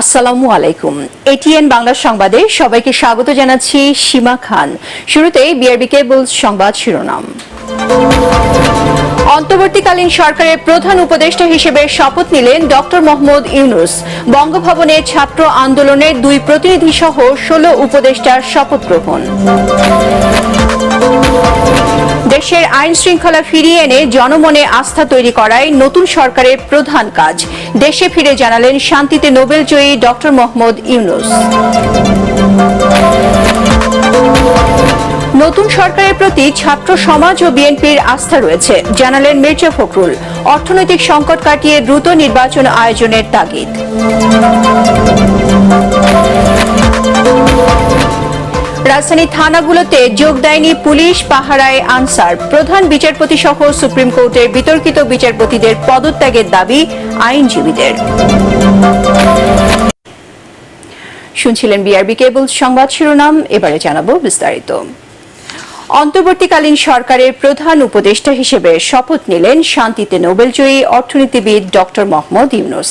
আসসালামু আলাইকুম। এটিএন বাংলা সংবাদে সবাইকে স্বাগত জানাচ্ছি সীমা খান। শুরুতেই বিআরবি কেবলস সংবাদ শিরোনাম। অন্তর্বর্তীকালীন সরকারের প্রধান উপদেষ্টা হিসেবে শপথ নিলেন ডক্টর মোহাম্মদ ইউনূস। বঙ্গভবনে ছাত্র আন্দোলনের 2 প্রতিনিধি সহ 16 উপদেষ্টার শপথ গ্রহণ। দেশের আইন শৃঙ্খলা ফিরিয়ে এনে জনমনে আস্থা তৈরি করাই নতুন সরকারের প্রধান কাজ। দেশে ফিরে জানালেন শান্তিতে নোবেলজয়ী ডক্টর মোহাম্মদ ইউনূস। নতুন সরকারের প্রতি ছাত্র সমাজ ও বিএনপির আস্থা রয়েছে, জানালেন মির্জা ফখরুল। অর্থনৈতিক সংকট কাটিয়ে দ্রুত নির্বাচন আয়োজনের তাগিদ। রাজধানী থানাগুলোতে যোগ দেয়নি পুলিশ, পাহারায় আনসার। প্রধান বিচারপতি সহ সুপ্রিম কোর্টের বিতর্কিত বিচারপতিদের পদত্যাগের দাবি আইনজীবীদের। শুনছিলেন বিআরবি কেবলস সংবাদ শিরোনাম, এবারে জানাবো বিস্তারিত। অন্তর্বর্তীকালীন সরকারের প্রধান উপদেষ্টা হিসেবে শপথ নিলেন শান্তিতে নোবেলজয়ী অর্থনীতিবিদ ডক্টর মোহাম্মদ ইউনূস।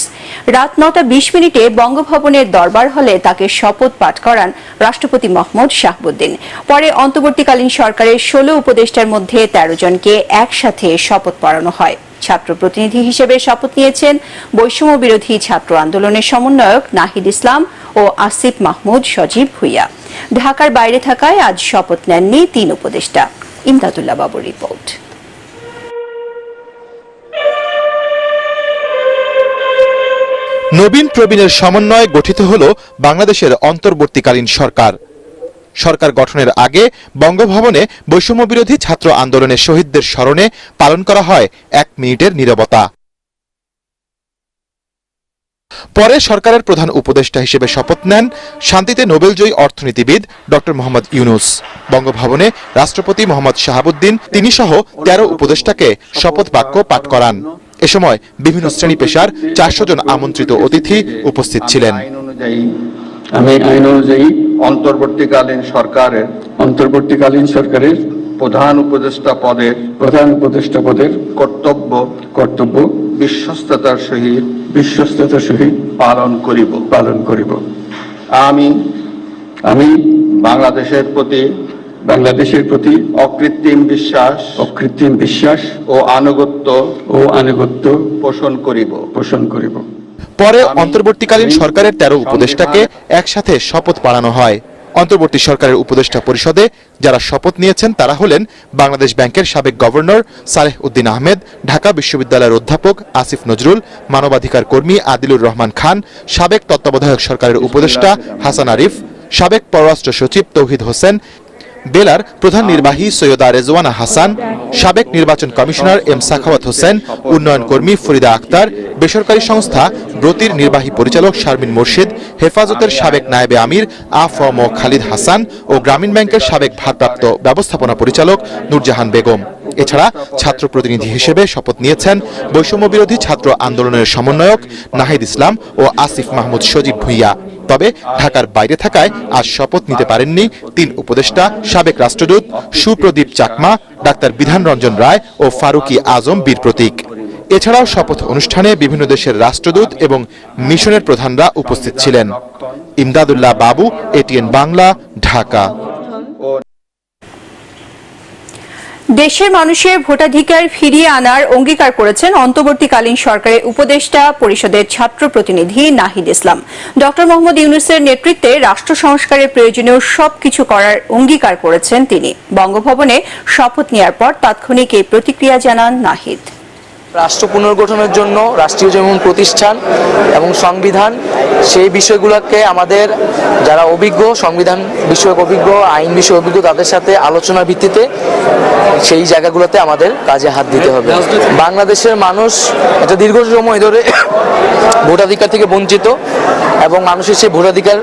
রাত 9:20 বঙ্গভবনের দরবার হলে তাকে শপথ পাঠ করান রাষ্ট্রপতি মোহাম্মদ শাহাবুদ্দিন। পরে অন্তর্বর্তীকালীন সরকারের 16 উপদেষ্টার মধ্যে 13 জনকে একসাথে শপথ পড়ানো হয়। ছাত্র প্রতিনিধি হিসেবে শপথ নিয়েছেন বৈষম্য বিরোধী ছাত্র আন্দোলনের সমন্বয়ক নাহিদ ইসলাম ও আসিফ মাহমুদ সজীব ভুইয়া। ঢাকার বাইরে থাকায় আজ শপথ নেননি 3 উপদেষ্টা। ইমদাদুল্লাহ বাবুর রিপোর্ট। নবীন প্রবীণের সমন্বয়ে গঠিত হল বাংলাদেশের অন্তর্বর্তীকালীন সরকার। সরকার গঠনের আগে বঙ্গভবনে বৈষম্য বিরোধী ছাত্র আন্দোলনের শহীদদের স্মরণে পালন করা হয় 1 মিনিটের নীরবতা। পরে সরকারের প্রধান উপদেষ্টা হিসেবে শপথ নেন শান্তিতে নোবেলজয়ী অর্থনীতিবিদ ডক্টর মোহাম্মদ ইউনূস। বঙ্গভবনে রাষ্ট্রপতি মোহাম্মদ শাহাবুদ্দিন তিনি সহ 13 উপদেষ্টাকে শপথ বাক্য পাঠ করান। এ সময় বিভিন্ন শ্রেণী পেশার 400 জন আমন্ত্রিত অতিথি উপস্থিত ছিলেন। আমি আইন অনুযায়ী অন্তর্বর্তীকালীন সরকারের প্রধান উপদেষ্টা পদের কর্তব্য বিশ্বস্ততার সহিত পালন করিব। আমি বাংলাদেশের প্রতি অকৃত্রিম বিশ্বাস ও আনুগত্য পোষণ করিব। পরে অন্তর্বর্তীকালীন সরকারের 13 উপদেষ্টাকে একসাথে শপথ পড়ানো হয়। অন্তর্বর্তী সরকারের উপদেষ্টা পরিষদে যারা শপথ নিয়েছেন তারা হলেন বাংলাদেশ ব্যাংকের সাবেক গভর্নর সালেহ উদ্দিন আহমেদ, ঢাকা বিশ্ববিদ্যালয়ের অধ্যাপক আসিফ নজরুল, মানবাধিকার কর্মী আদিলুর রহমান খান, সাবেক তত্ত্বাবধায়ক সরকারের উপদেষ্টা হাসান আরিফ, সাবেক পররাষ্ট্র সচিব তৌহিদ হোসেন, বেলার প্রধান নির্বাহী সৈয়দা রেজওয়ানা হাসান, সাবেক নির্বাচন কমিশনার এম সাখাওয়াত হোসেন, উন্নয়ন কর্মী ফরিদা আক্তার, বেসরকারি সংস্থা ব্রতির নির্বাহী পরিচালক শারমিন মুর্শিদ, হেফাজতের সাবেক নায়েবে আমির আ.ফ.ম. খালিদ হাসান ও গ্রামীণ ব্যাংকের সাবেক ভারপ্রাপ্ত ব্যবস্থাপনা পরিচালক নূরজাহান বেগম। এছাড়া ছাত্র প্রতিনিধি হিসেবে শপথ নিয়েছেন বৈষম্য বিরোধী ছাত্র আন্দোলনের সমন্বয়ক নাহিদ ইসলাম ও আসিফ মাহমুদ সজীব ভুইয়া। তবে ঢাকার বাইরে থাকায় আজ শপথ নিতে পারেননি 3 উপদেষ্টা সাবেক রাষ্ট্রদূত সুপ্রদীপ চাকমা, ডাক্তার বিধান রঞ্জন রায় ও ফারুকি আজম বীর প্রতীক। এছাড়াও শপথ অনুষ্ঠানে বিভিন্ন দেশের রাষ্ট্রদূত এবং মিশনের প্রধানরা উপস্থিত ছিলেন। ইমদাদুল্লাহ বাবু, এটিএন বাংলা, ঢাকা। দেশের মানুষের ভোটাধিকার ফিরিয়ে আনার অঙ্গীকার করেছেন অন্তর্বর্তীকালীন সরকারের উপদেষ্টা পরিষদের ছাত্র প্রতিনিধি নাহিদ ইসলাম। ডক্টর মোহাম্মদ ইউনূসের নেতৃত্বে রাষ্ট্র সংস্কারের প্রয়োজনীয় সবকিছু করার অঙ্গীকার করেছেন তিনি। বঙ্গভবনে শপথ নেওয়ার পর তাৎক্ষণিক এই প্রতিক্রিয়া জানান নাহিদ। রাষ্ট্র পুনর্গঠনের জন্য রাষ্ট্রীয় যেমন প্রতিষ্ঠান এবং সংবিধান, সেই বিষয়গুলোকে আমাদের যারা অভিজ্ঞ, সংবিধান বিষয়ক অভিজ্ঞ, আইন বিষয়ক অভিজ্ঞ, তাদের সাথে আলোচনার ভিত্তিতে সেই জায়গাগুলোতে আমাদের কাজে হাত দিতে হবে। বাংলাদেশের মানুষ একটা দীর্ঘ সময় ধরে ভোটাধিকার থেকে বঞ্চিত এবং মানুষের সেই ভোটাধিকার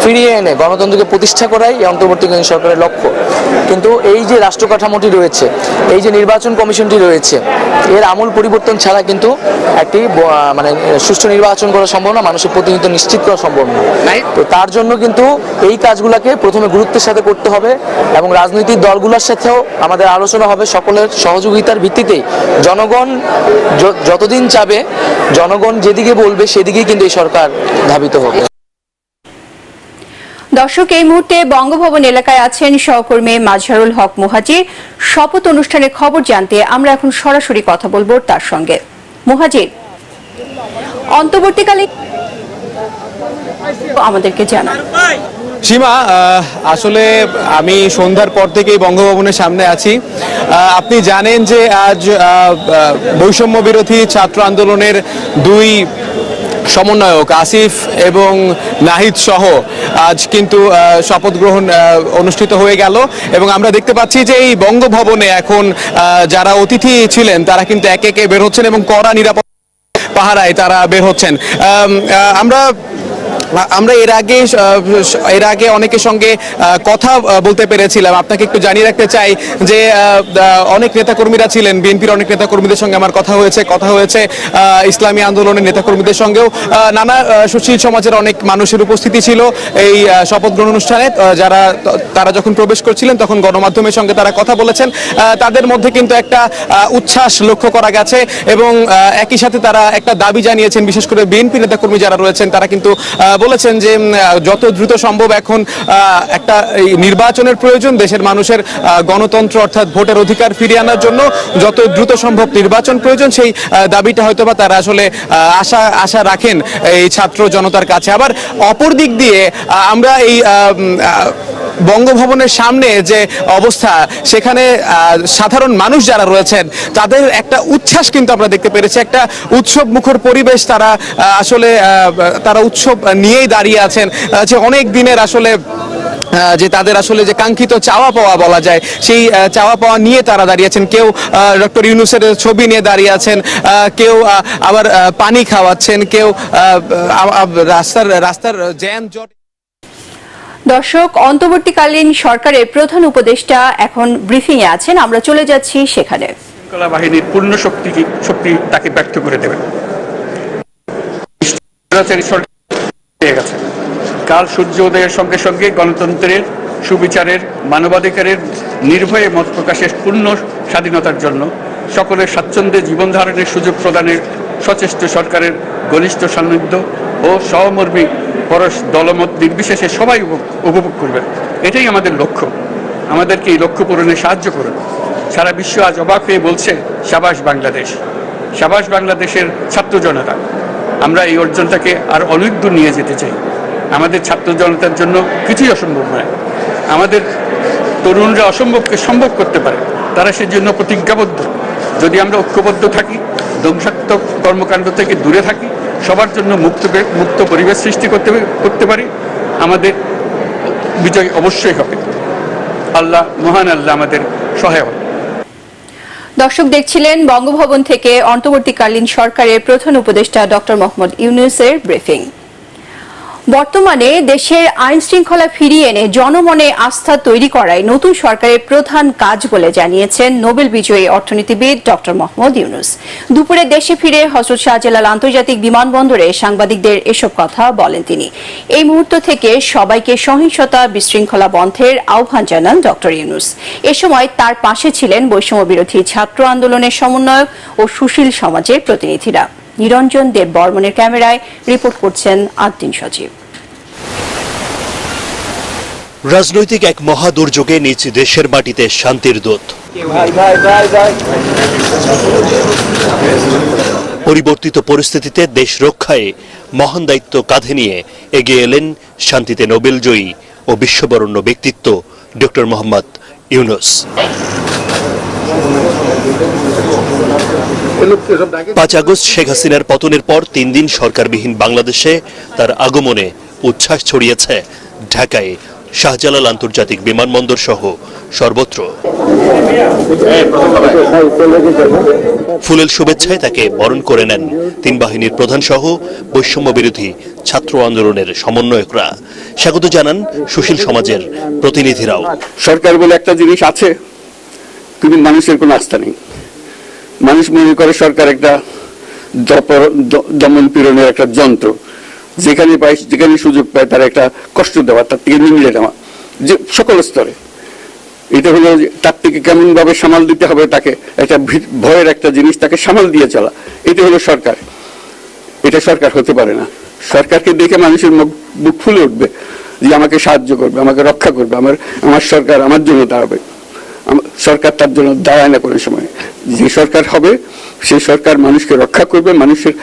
ফিরিয়ে এনে গণতন্ত্রকে প্রতিষ্ঠা করাই এই অন্তর্বর্তীকালীন সরকারের লক্ষ্য। কিন্তু এই যে রাষ্ট্র কাঠামোটি রয়েছে, এই যে নির্বাচন কমিশনটি রয়েছে, এর আমূল পরিবর্তন ছাড়া কিন্তু একটি মানে সুষ্ঠু নির্বাচন করা সম্ভব না, মানুষের প্রতিনিধিত্ব নিশ্চিত করা সম্ভব না। তো তার জন্য কিন্তু এই কাজগুলোকে প্রথমে গুরুত্বের সাথে করতে হবে এবং রাজনৈতিক দলগুলোর সাথেও আমাদের আলোচনা হবে, সকলের সহযোগিতার ভিত্তিতে জনগণ যতদিন চাবে, জনগণ যেদিকে বলবে সেদিকেই কিন্তু এই সরকার ধাবিত হবে। দর্শক, এই মুহূর্তে বঙ্গভবন এলাকায় আছেন সহকর্মী মাজহারুল হক মুহাজির। শপথ অনুষ্ঠানের খবর জানতে আমরা এখন সরাসরি কথা বলবো তার সঙ্গে। মুহাজির, অন্তর্বর্তীকালীন আমাদেরকে জানান। সীমা, আসলে আমি সন্ধ্যার পর থেকেই বঙ্গভবনের সামনে আছি। আপনি জানেন যে আজ বৈষম্য বিরোধী ছাত্র আন্দোলনের দুই সমন্বয়ক আসিফ এবং নাহিদ সহ আজ কিন্তু শপথ গ্রহণ অনুষ্ঠিত হয়ে গেল এবং আমরা দেখতে পাচ্ছি যে এই বঙ্গভবনে এখন যারা অতিথি ছিলেন তারা কিন্তু একে একে বের হচ্ছেন এবং কড়া নিরাপত্তা পাহারায় তারা বের হচ্ছেন। আমরা এর আগে অনেকের সঙ্গে কথা বলতে পেরেছিলাম। আপনাকে একটু জানিয়ে রাখতে চাই যে অনেক নেতাকর্মীরা ছিলেন, বিএনপির অনেক নেতাকর্মীদের সঙ্গে আমার কথা হয়েছে ইসলামী আন্দোলনের নেতাকর্মীদের সঙ্গেও, নানা সুশীল সমাজের অনেক মানুষের উপস্থিতি ছিল এই শপথ গ্রহণ অনুষ্ঠানে। তারা যখন প্রবেশ করছিলেন তখন গণমাধ্যমের সঙ্গে তারা কথা বলেছেন। তাদের মধ্যে কিন্তু একটা উচ্ছ্বাস লক্ষ্য করা গেছে এবং একই সাথে তারা একটা দাবি জানিয়েছেন, বিশেষ করে বিএনপি নেতাকর্মী যারা রয়েছেন তারা কিন্তু বলেছেন যে যত দ্রুত সম্ভব এখন একটা নির্বাচনের প্রয়োজন, দেশের মানুষের গণতন্ত্র অর্থাৎ ভোটের অধিকার ফিরিয়ে আনার জন্য যত দ্রুত সম্ভব নির্বাচন প্রয়োজন। সেই দাবিটা হয়তোবা তারা আসলে আশা রাখেন এই ছাত্র জনতার কাছে। আবার অপর দিক দিয়ে আমরা এই বঙ্গভবনের সামনে যে অবস্থা, সেখানে সাধারণ মানুষ যারা রয়েছেন তাদের একটা উচ্ছ্বাস কিন্তু আমরা দেখতে পেরেছি, একটা উৎসব মুখর পরিবেশ। তারা উৎসব নিয়েই দাঁড়িয়ে আছেন, যে অনেক দিনের আসলে যে তাদের আসলে যে কাঙ্ক্ষিত চাওয়া পাওয়া বলা যায়, সেই চাওয়া পাওয়া নিয়ে তারা দাঁড়িয়েছেন। কেউ ডক্টর ইউনূসের ছবি নিয়ে দাঁড়িয়ে আছেন, কেউ আবার পানি খাওয়াচ্ছেন, কেউ রাস্তার জ্যাম-জট। দর্শক, অন্তর্বর্তীকালীন সরকারের প্রধান উপদেষ্টা এখন ব্রিফিং এ আছেন, আমরা চলে যাচ্ছি সেখানে। শৃঙ্খলা বাহিনীর পূর্ণ শক্তি তাকে ব্যর্থ করে দেবেন। কাল সূর্য উদয়ের সঙ্গে সঙ্গে গণতন্ত্রের, সুবিচারের, মানবাধিকারের নির্ভয়ে মত প্রকাশের পূর্ণ স্বাধীনতার জন্য সকলের স্বাচ্ছন্দ্যে জীবন ধারণের সুযোগ প্রদানের সচেষ্ট সরকারের ঘনিষ্ঠ সান্নিধ্য ও সহমর্মী পরশ দলমত নির্বিশেষে সবাই উপভোগ করবেন। এটাই আমাদের লক্ষ্য। আমাদেরকে এই লক্ষ্য পূরণে সাহায্য করুন। সারা বিশ্ব আজ অবাক হয়ে বলছে সাবাস বাংলাদেশ, সাবাস বাংলাদেশের ছাত্র জনতা। আমরা এই অর্জনটাকে আর অনেক দূর নিয়ে যেতে চাই। আমাদের ছাত্র জনতার জন্য কিছুই অসম্ভব নয়। আমাদের তরুণরা অসম্ভবকে সম্ভব করতে পারে, তারা সেজন্য প্রতিজ্ঞাবদ্ধ। যদি আমরা ঐক্যবদ্ধ থাকি, ধ্বংসাত্মক কর্মকাণ্ড থেকে দূরে থাকি, সবার জন্য মুক্ত পরিবেশ সৃষ্টি করতে পারি, আমাদের বিজয় অবশ্যই হবে। মহান আল্লাহ আমাদের সহায়। দর্শক, দেখছিলেন বঙ্গভবন থেকে অন্তর্বর্তীকালীন সরকারের প্রধান উপদেষ্টা ডক্টর মোহাম্মদ ইউনূসের ব্রিফিং। বর্তমানে দেশের আইন শৃঙ্খলা ফিরিয়ে এনে জনমনে আস্থা তৈরি করাই নতুন সরকারের প্রধান কাজ বলে জানিয়েছেন নোবেল বিজয়ী অর্থনীতিবিদ ডক্টর মোহাম্মদ ইউনূস। দুপুরে দেশে ফিরে হযরত শাহজালাল আন্তর্জাতিক বিমানবন্দরে সাংবাদিকদের এসব কথা বলেন তিনি। এই মুহূর্ত থেকে সবাইকে সহিংসতা বিশৃঙ্খলা বন্ধের আহ্বান জানান ডক্টর ইউনূস। এ সময় তার পাশে ছিলেন বৈষম্য বিরোধী ছাত্র আন্দোলনের সমন্বয়ক ও সুশীল সমাজের প্রতিনিধিরা। নিরঞ্জন দেব বর্মনের ক্যামেরায় রিপোর্ট করছেন আদ্দিন সজীব। রাজনৈতিক এক মহা দুর্যোগে নিজ দেশের মাটিতে শান্তির দূত। পরিবর্তিত পরিস্থিতিতে দেশ রক্ষায় মহান দায়িত্ব কাঁধে নিয়ে এগিয়ে এলেন শান্তিতে নোবেলজয়ী ও বিশ্ববরণ্য ব্যক্তিত্ব ডক্টর মোহাম্মদ ইউনূস। 5 আগস্ট শেখ হাসিনার পতনের পর 3 দিন সরকারবিহীন বাংলাদেশে তার আগমনে উচ্ছ্বাস ছড়িয়েছে ঢাকায়, শাহজালাল আন্তর্জাতিক বিমানবন্দর সহ সর্বত্র। ফুলেল শুভেচ্ছায় তাকে বরণ করে নেন 3 বাহিনীর প্রধান সহ বৈষম্য বিরোধী ছাত্র আন্দোলনের সমন্বয়করা। স্বাগত জানান সুশীল সমাজের প্রতিনিধিরাও। সরকার বলে একটা জিনিস আছে, তুমি মানুষের কোনো আস্থা নেই। মানুষ মনে করে সরকার একটা দমন পীড়নের একটা যন্ত্র, যেখানে পায় যেখানে সুযোগ পায় তার একটা কষ্ট দেওয়া, তার থেকে নিংড়ে নেওয়া, যে সকল স্তরে। এটা হলো তার থেকে কেমন ভাবে সামাল দিতে হবে, তাকে একটা ভয়ের একটা জিনিস, তাকে সামাল দিয়ে চলা, এটা হলো সরকার। এটা সরকার হতে পারে না। সরকারকে দেখে মানুষের বুক ফুলে উঠবে যে আমাকে সাহায্য করবে, আমাকে রক্ষা করবে, আমার সরকার আমার জন্য দাঁড়াবে। সরকার তার জন্য দাঁড়ায় না কোনো সময়। যে সরকার হবে সেই সরকার মানুষকে রক্ষা করবে, মানুষের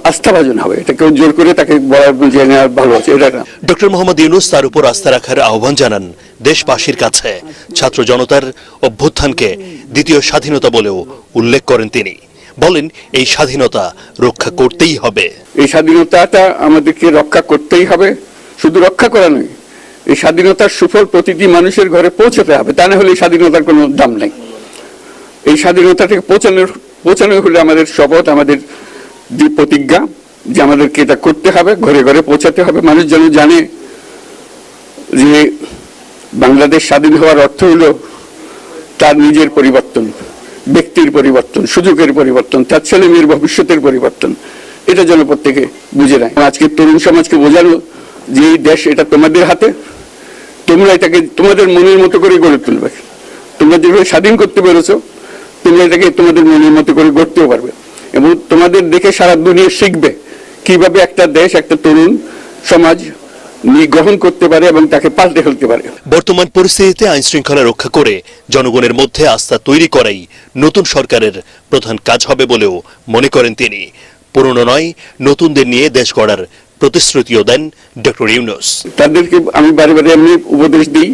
আস্থাভাজন হবে। এটা কেউ জোর করে তাকে বলার যে ভালো আছে এটা না। ডক্টর মোহাম্মদ ইউনূস তার উপর আস্থা রাখার আহ্বান জানান দেশবাসীর কাছে। ছাত্র জনতার অভ্যুত্থানকে দ্বিতীয় স্বাধীনতা বলেও উল্লেখ করেন তিনি। বলেন এই স্বাধীনতা রক্ষা করতেই হবে। এই স্বাধীনতাটা আমাদেরকে রক্ষা করতেই হবে। শুধু রক্ষা করা নয়, এই স্বাধীনতার সুফল প্রতিটি মানুষের ঘরে পৌঁছাতে হবে। তা না হলে এই স্বাধীনতার কোনো দাম নেই। এই স্বাধীনতাটাকে পৌঁছানো হলে আমাদের শপথ, আমাদের যে প্রতিজ্ঞা যে আমাদেরকে এটা করতে হবে, ঘরে ঘরে পৌঁছাতে হবে। মানুষ যেন জানে যে বাংলাদেশ স্বাধীন হওয়ার অর্থ হলো তার নিজের পরিবর্তন, ব্যক্তির পরিবর্তন, সুযোগের পরিবর্তন, তার ছেলে মেয়ের ভবিষ্যতের পরিবর্তন। এটা যেন প্রত্যেকে বুঝে নেয়। আজকে তরুণ সমাজকে বোঝানো যে এই দেশ এটা তোমাদের হাতে, তোমরা এটাকে তোমাদের মনের মতো করে গড়ে তুলবে। তোমরা যেভাবে স্বাধীন করতে পেরেছো, তোমরা এটাকে তোমাদের মনের মতো করে গড়তেও পারবে। এবং তোমাদের দেখে সারা দুনিয়া শিখবে কিভাবে একটা দেশ, একটা তরুণ সমাজ গ্রহণ করতে পারে এবং তাকে পাল্টে ফেলতে পারে। বর্তমান পরিস্থিতিতে আইন শৃঙ্খলা রক্ষা করে জনগণের মধ্যে আস্থা তৈরি করাই নতুন সরকারের প্রধান কাজ হবে বলেও মনে করেন তিনি। পুরনো নয়, নতুনদের নিয়ে দেশ গড়ার প্রতিশ্রুতিও দেন ডক্টর ইউনূস। তাদেরকে আমি বারে বারে এমনি উপদেশ দিই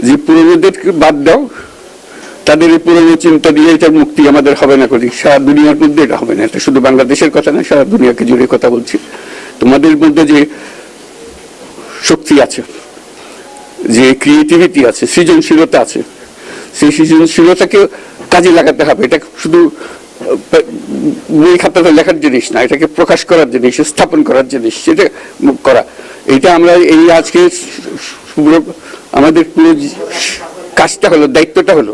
যে পুরনোদেরকে বাদ দাও, তাদের এই পুরনো চিন্তা দিয়ে এটার মুক্তি আমাদের হবে না। করি সারা দুনিয়ার মধ্যে এটা হবে না। এটা শুধু বাংলাদেশের কথা না, সারা দুনিয়াকে জুড়ে কথা বলছি। তোমাদের মধ্যে যে শক্তি আছে, যে ক্রিয়েটিভিটি আছে, সৃজনশীলতা আছে, সেই সৃজনশীলতাকে কাজে লাগাতে হবে। এটা শুধু বই খাতাতে লেখার জিনিস না, এটাকে প্রকাশ করার জিনিস, স্থাপন করার জিনিস, সেটা করা। এটা আমরা এই আজকে আমাদের পুরো কাজটা হলো, দায়িত্বটা হলো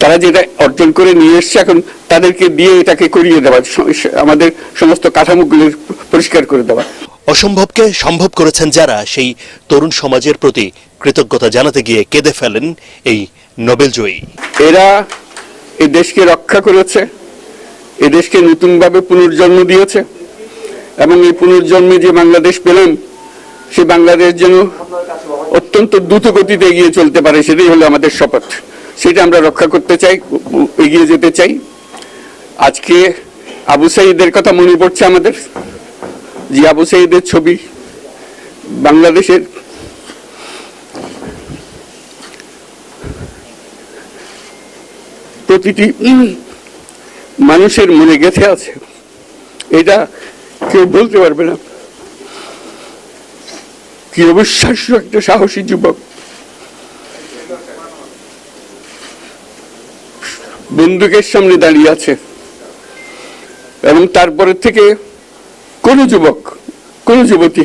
তারা যেটা অর্জন করে নিয়ে এসছে, এখন তাদেরকে দিয়ে এটাকে করিয়ে দেওয়া, আমাদের সমস্ত কাঠামোগুলি পরিষ্কার করে দেওয়া। অসম্ভবকে সম্ভব করেছেন যারা, সেই তরুণ সমাজের প্রতি কৃতজ্ঞতা জানাতে গিয়ে কেঁদে ফেলেন এই নোবেল জয়ী। এরা এই দেশকে রক্ষা করেছে, এ দেশকে নতুনভাবে পুনর্জন্ম দিয়েছে, এবং এই পুনর্জন্মে যে বাংলাদেশ পেলাম, সে বাংলাদেশ যেন অত্যন্ত দ্রুত গতিতে এগিয়ে চলতে পারে, সেটাই হলো আমাদের শপথ। সেটা আমরা রক্ষা করতে চাই, এগিয়ে যেতে চাই। আজকে আবু সাঈদের কথা মনে পড়ছে আমাদের, যে আবু সাঈদের ছবি বাংলাদেশের প্রতিটি মানুষের মনে গেঁথে আছে। এটা কেউ বলতে পারবে না। কি অবিশ্বাস্য একটা সাহসী যুবক, বন্দুকের সামনে দাঁড়িয়ে আছে, এবং তারপরে থেকে কোন যুবক, কোন যুবতী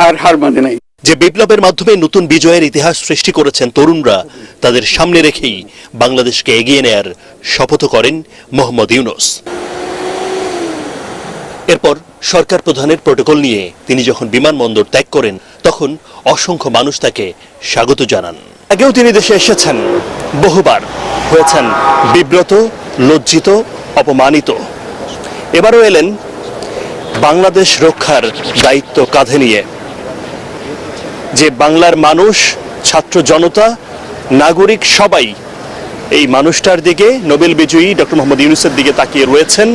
আর হার মানে নাই। যে বিপ্লবের মাধ্যমে নতুন বিজয়ের ইতিহাস সৃষ্টি করেছেন তরুণরা, তাদের সামনে রেখেই বাংলাদেশকে এগিয়ে নেয়ার শপথ করেন মোহাম্মদ ইউনূস। এরপর সরকার প্রধানের প্রটোকল নিয়ে তিনি যখন বিমানবন্দর ত্যাগ করেন, তখন অসংখ্য মানুষ তাকে স্বাগত জানান। আগেও তিনি দেশে এসেছেন, বহুবার হয়েছেন বিব্রত, লজ্জিত, অপমানিত। এবারও এলেন বাংলাদেশ রক্ষার দায়িত্ব কাঁধে নিয়ে। যে বাংলার মানুষ, ছাত্র জনতা, নাগরিক সবাই এই মানুষটার দিকে, নোবেল বিজয়ী ডক্টর মোহাম্মদ ইউনূসের দিকে তাকিয়ে রয়েছেন।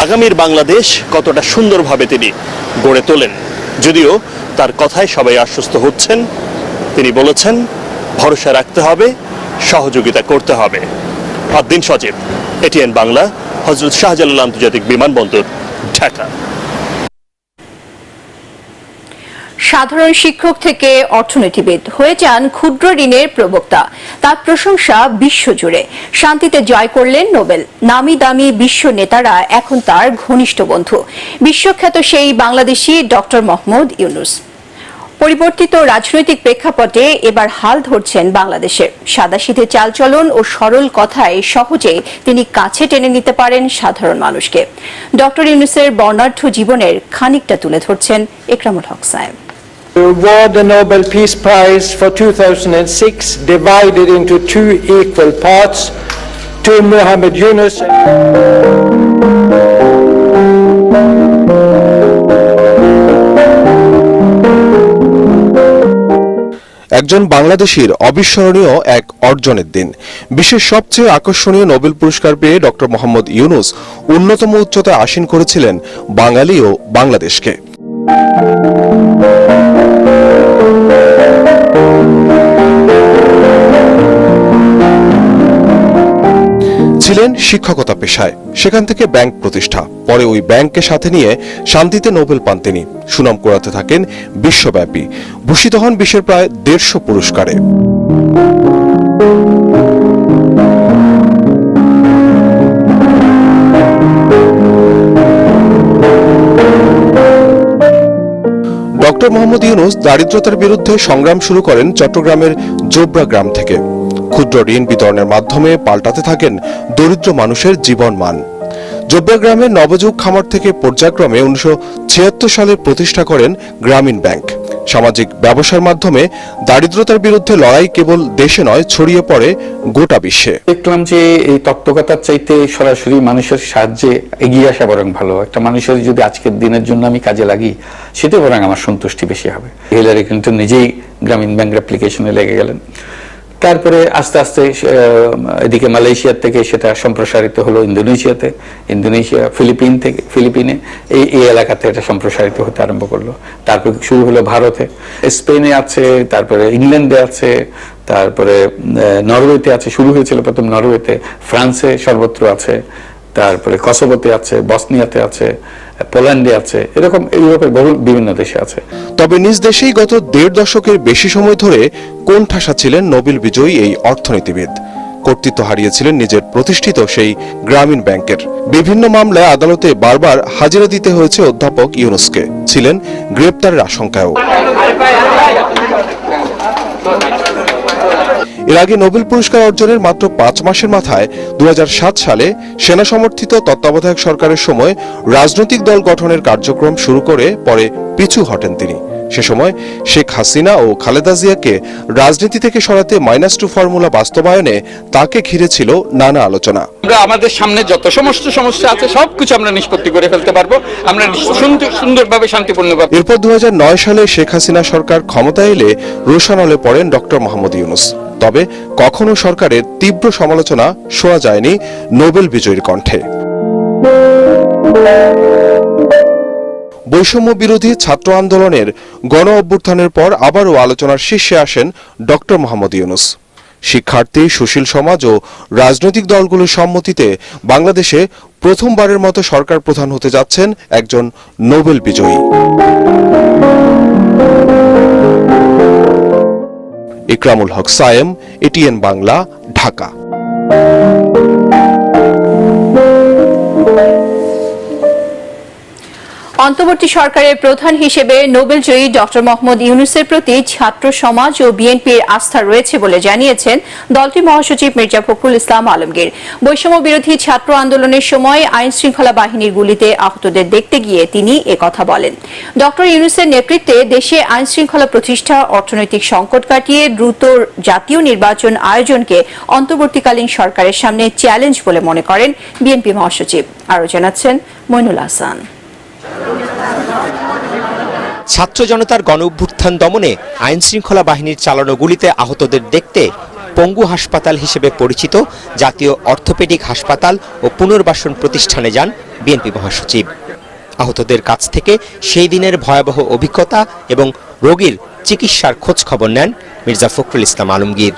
আগামীর বাংলাদেশ কতটা সুন্দরভাবে তিনি গড়ে তোলেন। যদিও তার কথায় সবাই আশ্বস্ত হচ্ছেন, তিনি বলেছেন ভরসা রাখতে হবে, সহযোগিতা করতে হবে। আদ্দিন সজীব, এটিএন বাংলা, হযরত শাহজালাল আন্তর্জাতিক বিমানবন্দর, ঢাকা। সাধারণ শিক্ষক থেকে অর্থনীতিবিদ হয়ে যান ক্ষুদ্র ঋণের প্রবক্তা, তার প্রশংসা বিশ্বজুড়ে। শান্তিতে জয় করলেন নোবেল। নামি দামি বিশ্ব নেতারা এখন তার ঘনিষ্ঠ বন্ধু। বিশ্বখ্যাত সেই বাংলাদেশি ডক্টর মোহাম্মদ ইউনূস। পরিবর্তিত রাজনৈতিক প্রেক্ষাপটে এবার হাল ধরছেন বাংলাদেশের। সাদাসিধে চালচলন ও সরল কথায় সহজে তিনি কাছে টেনে নিতে পারেন সাধারণ মানুষকে। ডক্টর ইউনূসের বর্ণাঢ্য জীবনের খানিকটা তুলে ধরছেন Ekramul Haque Sayem. To award the Nobel Peace Prize for 2006 divided into two equal parts to Muhammad Yunus. একজন বাংলাদেশীর অবিস্মরণীয় এক অর্জনের দিন। বিশ্বের সবচেয়ে আকর্ষণীয় নোবেল পুরস্কার পেয়ে ডক্টর মোহাম্মদ ইউনূস অন্যতম উচ্চতায় আসীন করেছিলেন বাঙালি ও বাংলাদেশকে। ছিলেন শিক্ষকতা পেশায়, সেখান থেকে ব্যাংক প্রতিষ্ঠা, পরে ওই ব্যাংককে সাথে নিয়ে শান্তিতে নোবেল পান তিনি। সুনাম কুড়াতে থাকেন বিশ্বব্যাপী, ভূষিত হন বিশ্বের প্রায় 150 পুরস্কারে। ডক্টর মোহাম্মদ ইউনূস দারিদ্রতার বিরুদ্ধে সংগ্রাম শুরু করেন চট্টগ্রামের জোবরা গ্রাম থেকে। ক্ষুদ্র ঋণ বিতরণের মাধ্যমে পাল্টাতে থাকেন দরিদ্র মানুষের জীবন মান। জোবরা গ্রামের নবযুগ খামার থেকে পর্যায়ক্রমে 1976 সালে প্রতিষ্ঠা করেন গ্রামীণ ব্যাংক। সামাজিক ব্যবসার মাধ্যমে দারিদ্রতার বিরুদ্ধে লড়াই কেবল দেশে নয়, ছড়িয়ে পড়ে গোটা বিশ্বে। দেখলাম যে এই তত্ত্বকথার চাইতে সরাসরি মানুষের সাহায্যে এগিয়ে আসা বরং ভালো। একটা মানুষের যদি আজকের দিনের জন্য আমি কাজে লাগি, সেটা বরং আমার সন্তুষ্টি বেশি হবে। হিলারি ক্লিন্টন নিজেই গ্রামীণ ব্যাংক অ্যাপ্লিকেশনে লেগে গেলেন। তারপরে আস্তে আস্তে এদিকে মালয়েশিয়ার থেকে সেটা সম্প্রসারিত হলো ইন্দোনেশিয়াতে, ইন্দোনেশিয়া ফিলিপিনে এই এলাকাতে এটা সম্প্রসারিত হতে আরম্ভ করলো। তারপর শুরু হলো ভারতে, স্পেনে আছে, তারপরে ইংল্যান্ডে আছে, তারপরে নরওয়েতে আছে, শুরু হয়েছিল প্রথম নরওয়েতে, ফ্রান্সে সর্বত্র আছে, তারপরে কসোভোতে আছে, বসনিয়াতে আছে, পোল্যান্ডে আছে, এরকম ইউরোপের বিভিন্ন দেশে আছে। তবে নিজ দেশেই গত 1.5 দশকের বেশি সময় ধরে কোণঠাসা ছিলেন নোবেল বিজয়ী এই অর্থনীতিবিদ। কর্তৃত্ব হারিয়েছিলেন নিজের প্রতিষ্ঠিত সেই গ্রামীণ ব্যাংকের। বিভিন্ন মামলায় আদালতে বারবার হাজিরা দিতে হয়েছে অধ্যাপক ইউনূসকে। ছিলেন গ্রেপ্তারের আশঙ্কায়ও। এর আগে নোবেল পুরস্কার অর্জনের মাত্র 5 মাসের মাথায় 2007 সালে সেনা সমর্থিত তত্ত্বাবধায়ক সরকারের সময় রাজনৈতিক দল গঠনের কার্যক্রম শুরু করে পরে পিছু হটেন তিনি। সে সময় শেখ হাসিনা ও খালেদা জিয়াকে রাজনীতি থেকে সরাতে -2 ফর্মুলা বাস্তবায়নে তাকে ঘিরে ছিল নানা আলোচনা। আমরা আমাদের সামনে যত সমস্ত সমস্যা আছে সবকিছু আমরা নিষ্পত্তি করে ফেলতে পারবো, আমরা সুন্দরভাবে শান্তিপূর্ণভাবে। এরপর 2009 সালে শেখ হাসিনা সরকার ক্ষমতায় এলে রোষানলে পড়েন ডক্টর মোহাম্মদ ইউনূস। তবে কখনো সরকারের তীব্র সমালোচনা শোনা যায়নি নোবেল বিজয়ীর কণ্ঠে। বৈষম্য বিরোধী ছাত্র আন্দোলনের গণ অভ্যুত্থানের পর আবারও আলোচনার শীর্ষে আসেন ডক্টর মোহাম্মদ ইউনূস। শিক্ষার্থী, সুশীল সমাজ ও রাজনৈতিক দলগুলোর সম্মতিতে বাংলাদেশে প্রথমবারের মতো সরকার প্রধান হতে যাচ্ছেন একজন নোবেল বিজয়ী। একরামুল হক সায়েম, এটিএন বাংলা, ঢাকা। অন্তর্বর্তী সরকারের প্রধান হিসেবে নোবেলজয়ী ডক্টর মোহাম্মদ ইউনূসের প্রতি ছাত্র সমাজ ও বিএনপির আস্থা রয়েছে বলে জানিয়েছেন দলটির মহাসচিব মির্জা ফখরুল ইসলাম আলমগীর। বৈষম্য বিরোধী ছাত্র আন্দোলনের সময় আইন শৃঙ্খলা বাহিনীর গুলিতে আহতদের দেখতে গিয়ে তিনি একথা বলেন। ডক্টর ইউনূসের নেতৃত্বে দেশে আইন শৃঙ্খলা প্রতিষ্ঠা, অর্থনৈতিক সংকট কাটিয়ে দ্রুত জাতীয় নির্বাচন আয়োজনকে অন্তর্বর্তীকালীন সরকারের সামনে চ্যালেঞ্জ বলে মনে করেন বিএনপি মহাসচিব। আরও জানাচ্ছেন মইনুল হাসান। ছাত্র জনতার গণ অভ্যুত্থান দমনে আইন শৃঙ্খলা বাহিনীর চালানো গুলিতে আহতদের দেখতে পঙ্গু হাসপাতাল হিসেবে পরিচিত জাতীয় অর্থোপেডিক হাসপাতাল ও পুনর্বাসন প্রতিষ্ঠানে যান বিএনপি মহাসচিব। আহতদের কাছ থেকে সেই দিনের ভয়াবহ অভিজ্ঞতা এবং রোগীর চিকিৎসার খোঁজ খবর নেন মির্জা ফখরুল ইসলাম আলমগীর।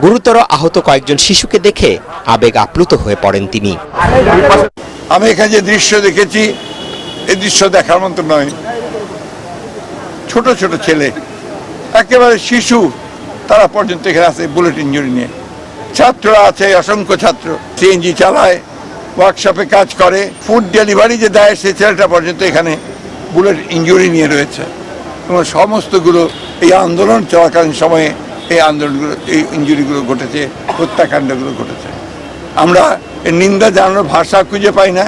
গুরুতর আহত কয়েকজন শিশুকে দেখে আবেগ আপ্লুত হয়ে পড়েন তিনি। আমি এখানে যে দৃশ্য দেখেছি, এই দৃশ্য দেখার মতো নয়। ছোট ছোট ছেলে, একেবারে শিশু, তারা পর্যন্ত এখানে আছে বুলেট ইঞ্জুরি নিয়ে। ছাত্ররা আছে, অসংখ্য ছাত্র সিএনজি চালায়, ওয়ার্কশপে কাজ করে, ফুড ডেলিভারি যে দেয় সেই ছেলেটা পর্যন্ত এখানে বুলেট ইনজুরি নিয়ে রয়েছে এবং সমস্তগুলো এই আন্দোলন চলাকালীন সময়ে এই আন্দোলনগুলো, এই ইনজুরিগুলো ঘটেছে, হত্যাকাণ্ডগুলো ঘটেছে। আমরা এর নিন্দা জানানোর ভাষা খুঁজে পাই না।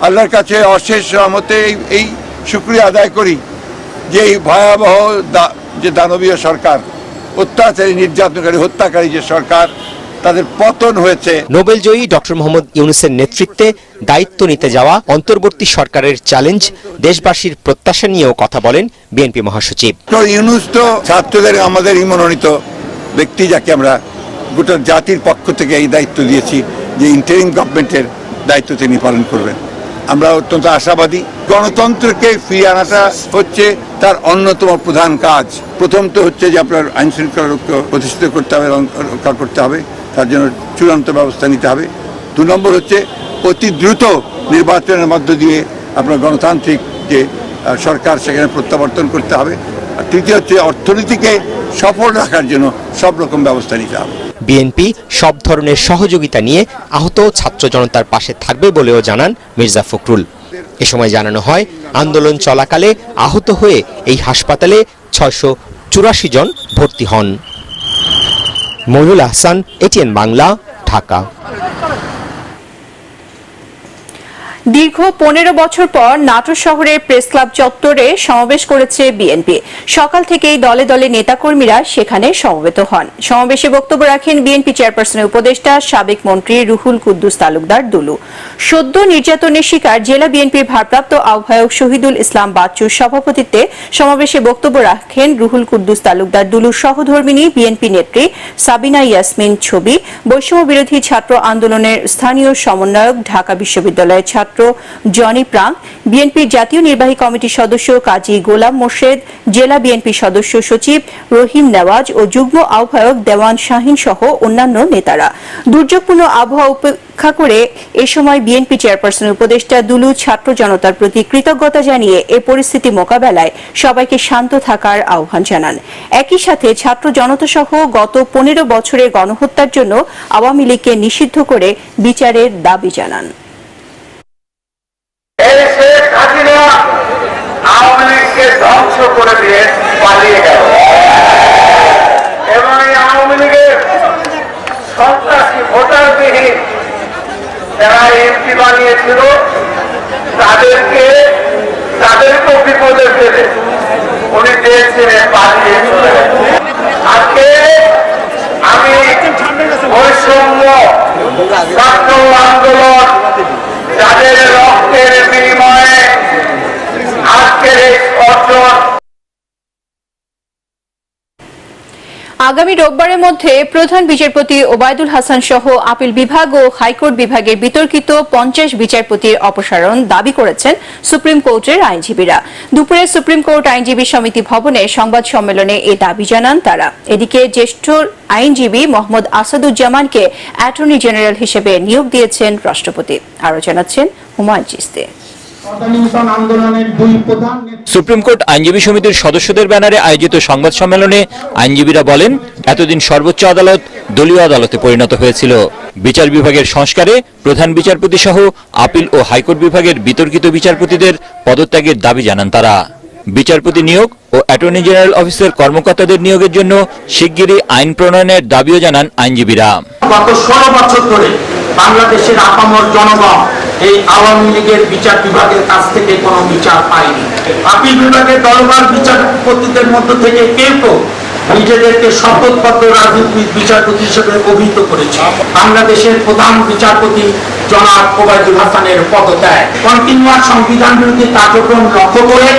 আল্লাহর কাছে অশেষ রহমতে এই শুকরিয়া আদায় করি যে এই ভয়াবহ যে দানবীয় সরকার, অত্যাচারী, নির্যাতনকারী, হত্যাকারী যে সরকার, তাদের পতন হয়েছে। নোবেলজয়ী ডক্টর মোহাম্মদ ইউনূসের নেতৃত্বে দায়িত্ব নিতে যাওয়া অন্তর্বর্তী সরকারের চ্যালেঞ্জ, দেশবাসীর প্রত্যাশা নিয়েও কথা বলেন বিএনপি মহাসচিব। ইউনূস তো ছাত্রদের আমাদেরই মনোনীত ব্যক্তি, যাকে আমরা গোটা জাতির পক্ষ থেকে এই দায়িত্ব দিয়েছি যে ইন্টারিম গভর্নমেন্টের দায়িত্ব তিনি পালন করবেন। আমরা অত্যন্ত আশাবাদী। গণতন্ত্রকে ফিরিয়ে আনাটা হচ্ছে তার অন্যতম প্রধান কাজ। প্রথম তো হচ্ছে যে আপনার আইন শৃঙ্খলা প্রতিষ্ঠিত করতে হবে এবং রক্ষা করতে হবে, তার জন্য চূড়ান্ত ব্যবস্থা নিতে হবে। 2 নম্বর হচ্ছে অতি দ্রুত নির্বাচনের মধ্য দিয়ে আপনার গণতান্ত্রিক যে সরকার, সেখানে প্রত্যাবর্তন করতে হবে। আর তৃতীয় হচ্ছে অর্থনীতিকে সফল রাখার জন্য সব রকম ব্যবস্থা নিতে হবে। বিএনপি সব ধরনের সহযোগিতা নিয়ে আহত ছাত্র জনতার পাশে থাকবে বলেও জানান মির্জা ফখরুল। এ সময় জানানো হয়, আন্দোলন চলাকালে আহত হয়ে এই হাসপাতালে 684 জন ভর্তি হন। মইনুল আহসান, এটিএন বাংলা, ঢাকা। দীর্ঘ 15 বছর পর নাটোর শহরের প্রেস ক্লাব চত্বরে সমাবেশ করেছে বিএনপি। সকাল থেকেই দলে দলে নেতাকর্মীরা সেখানে সমবেত হন। সমাবেশে বক্তব্য রাখেন বিএনপি চেয়ারপারসনের উপদেষ্টা সাবেক মন্ত্রী রুহুল কুদ্দুস তালুকদার দুলু। সদ্য নির্যাতনের শিকার জেলা বিএনপির ভারপ্রাপ্ত আহ্বায়ক শহীদুল ইসলাম বাচ্চুর সভাপতিত্বে সমাবেশে বক্তব্য রাখেন রুহুল কুদ্দুস তালুকদার দুলুর সহধর্মিণী বিএনপি নেত্রী সাবিনা ইয়াসমিন ছবি, বৈষম্য বিরোধী ছাত্র আন্দোলনের স্থানীয় সমন্বয়ক, ঢাকা বিশ্ববিদ্যালয়ের ছাত্র জনি প্রাং, বিএনপির জাতীয় নির্বাহী কমিটির সদস্য কাজী গোলাম মোর্শেদ, জেলা বিএনপি সদস্য সচিব রহিম নেওয়াজ ও যুগ্ম আহ্বায়ক দেওয়ান শাহিন সহ অন্যান্য নেতারা। দুর্যোগপূর্ণ আবহাওয়া উপেক্ষা করে এ সময় বিএনপি চেয়ারপারসনের উপদেষ্টা দুলু ছাত্র জনতার প্রতি কৃতজ্ঞতা জানিয়ে এ পরিস্থিতি মোকাবেলায় সবাইকে শান্ত থাকার আহ্বান জানান। একই সাথে ছাত্র জনতা সহ গত 15 বছরের গণহত্যার জন্য আওয়ামী লীগকে নিষিদ্ধ করে বিচারের দাবি জানান। আওয়ামী লীগকে ধ্বংস করে দিয়ে পালিয়ে গেল এবং এই আওয়ামী লীগের সন্ত্রাসী ভোটারবিহীন যারা এমপি বানিয়েছিল তাদেরকেও বিপদে ফেলে উনি চেয়েছিলেন পালিয়ে চলে। আজকে আমি বৈষম্য ছাত্র আন্দোলন যাদের রক্তের বিনিময়ে আজকের এই অর্জন। আগামী রোববারের মধ্যে প্রধান বিচারপতি ওবায়দুল হাসান সহ আপিল বিভাগ ও হাইকোর্ট বিভাগের বিতর্কিত 50 বিচারপতির অপসারণ দাবি করেছেন সুপ্রিম কোর্টের আইনজীবীরা। দুপুরে সুপ্রিম কোর্ট আইনজীবী সমিতি ভবনে সংবাদ সম্মেলনে এ দাবি জানান তারা। এদিকে জ্যেষ্ঠ আইনজীবী মোহাম্মদ আসাদুজ্জামানকে অ্যাটর্নি জেনারেল হিসেবে নিয়োগ দিয়েছেন রাষ্ট্রপতি। আরও জানাচ্ছেন হুমায়ুন চিশতি। সুপ্রিম কোর্ট আইনজীবী সমিতির সদস্যদের ব্যানারে আয়োজিত সংবাদ সম্মেলনে আইনজীবীরা বলেন, এতদিন সর্বোচ্চ আদালত দলীয় আদালতে পরিণত হয়েছিল। বিচার বিভাগের সংস্কারে প্রধান বিচারপতি সহ আপিল ও হাইকোর্ট বিভাগের বিতর্কিত বিচারপতিদের পদত্যাগের দাবি জানান তারা। বিচারপতি নিয়োগ ও অ্যাটর্নি জেনারেল অফিসের কর্মকর্তাদের নিয়োগের জন্য শিগগিরই আইন প্রণয়নের দাবিও জানান আইনজীবীরা। গত 16 বছর ধরে বাংলাদেশের আপামর জনগণ এই আওয়ামী লীগের বিচার বিভাগের কাছ থেকে কোনো বিচার পায়নি। আপিল বিভাগের দলবার বিচারপতিদের মধ্য থেকে কেউ নিজেদেরকে শপথপত্র রাজনৈতিক বিচারপতি হিসেবে অভিহিত করেছে। বাংলাদেশের প্রধান বিচারপতি জনাব ওবায়দুল হাসানের পদত্যাগ, কন্টিনিউয়াস সংবিধান বিরোধী কার্যক্রম লক্ষ্য করে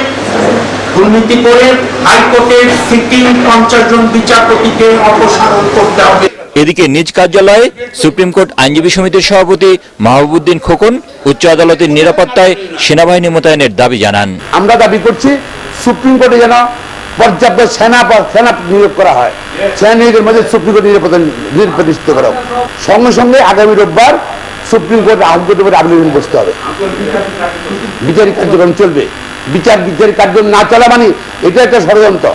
দুর্নীতি করে হাইকোর্টের সিটিং 50 জন বিচারপতিকে অপসারণ করতে হবে। এদিকে নিজ কার্যালয়ে সুপ্রিম কোর্ট আইনজীবী সমিতির সভাপতি মাহবুবউদ্দিন খোকন উচ্চ আদালতের নিরাপত্তায় সেনাবাহিনী মোতায়েনের দাবি জানান। আমরা দাবি করছি সুপ্রিম কোর্টে যেন পর্যাপ্ত সেনা নিয়োগ করা হয়, সেনা নিয়োগের মধ্যে সুপ্রিম কোর্ট নির্বাচিত করা হবে। সঙ্গে সঙ্গে আগামী রোববার সুপ্রিম কোর্ট হাইকোর্টের উপরে আবেদন বসতে হবে। বিচারিক কার্যক্রম চলবে। বিচারিক কার্যক্রম না চলা মানে এটা একটা ষড়যন্ত্র,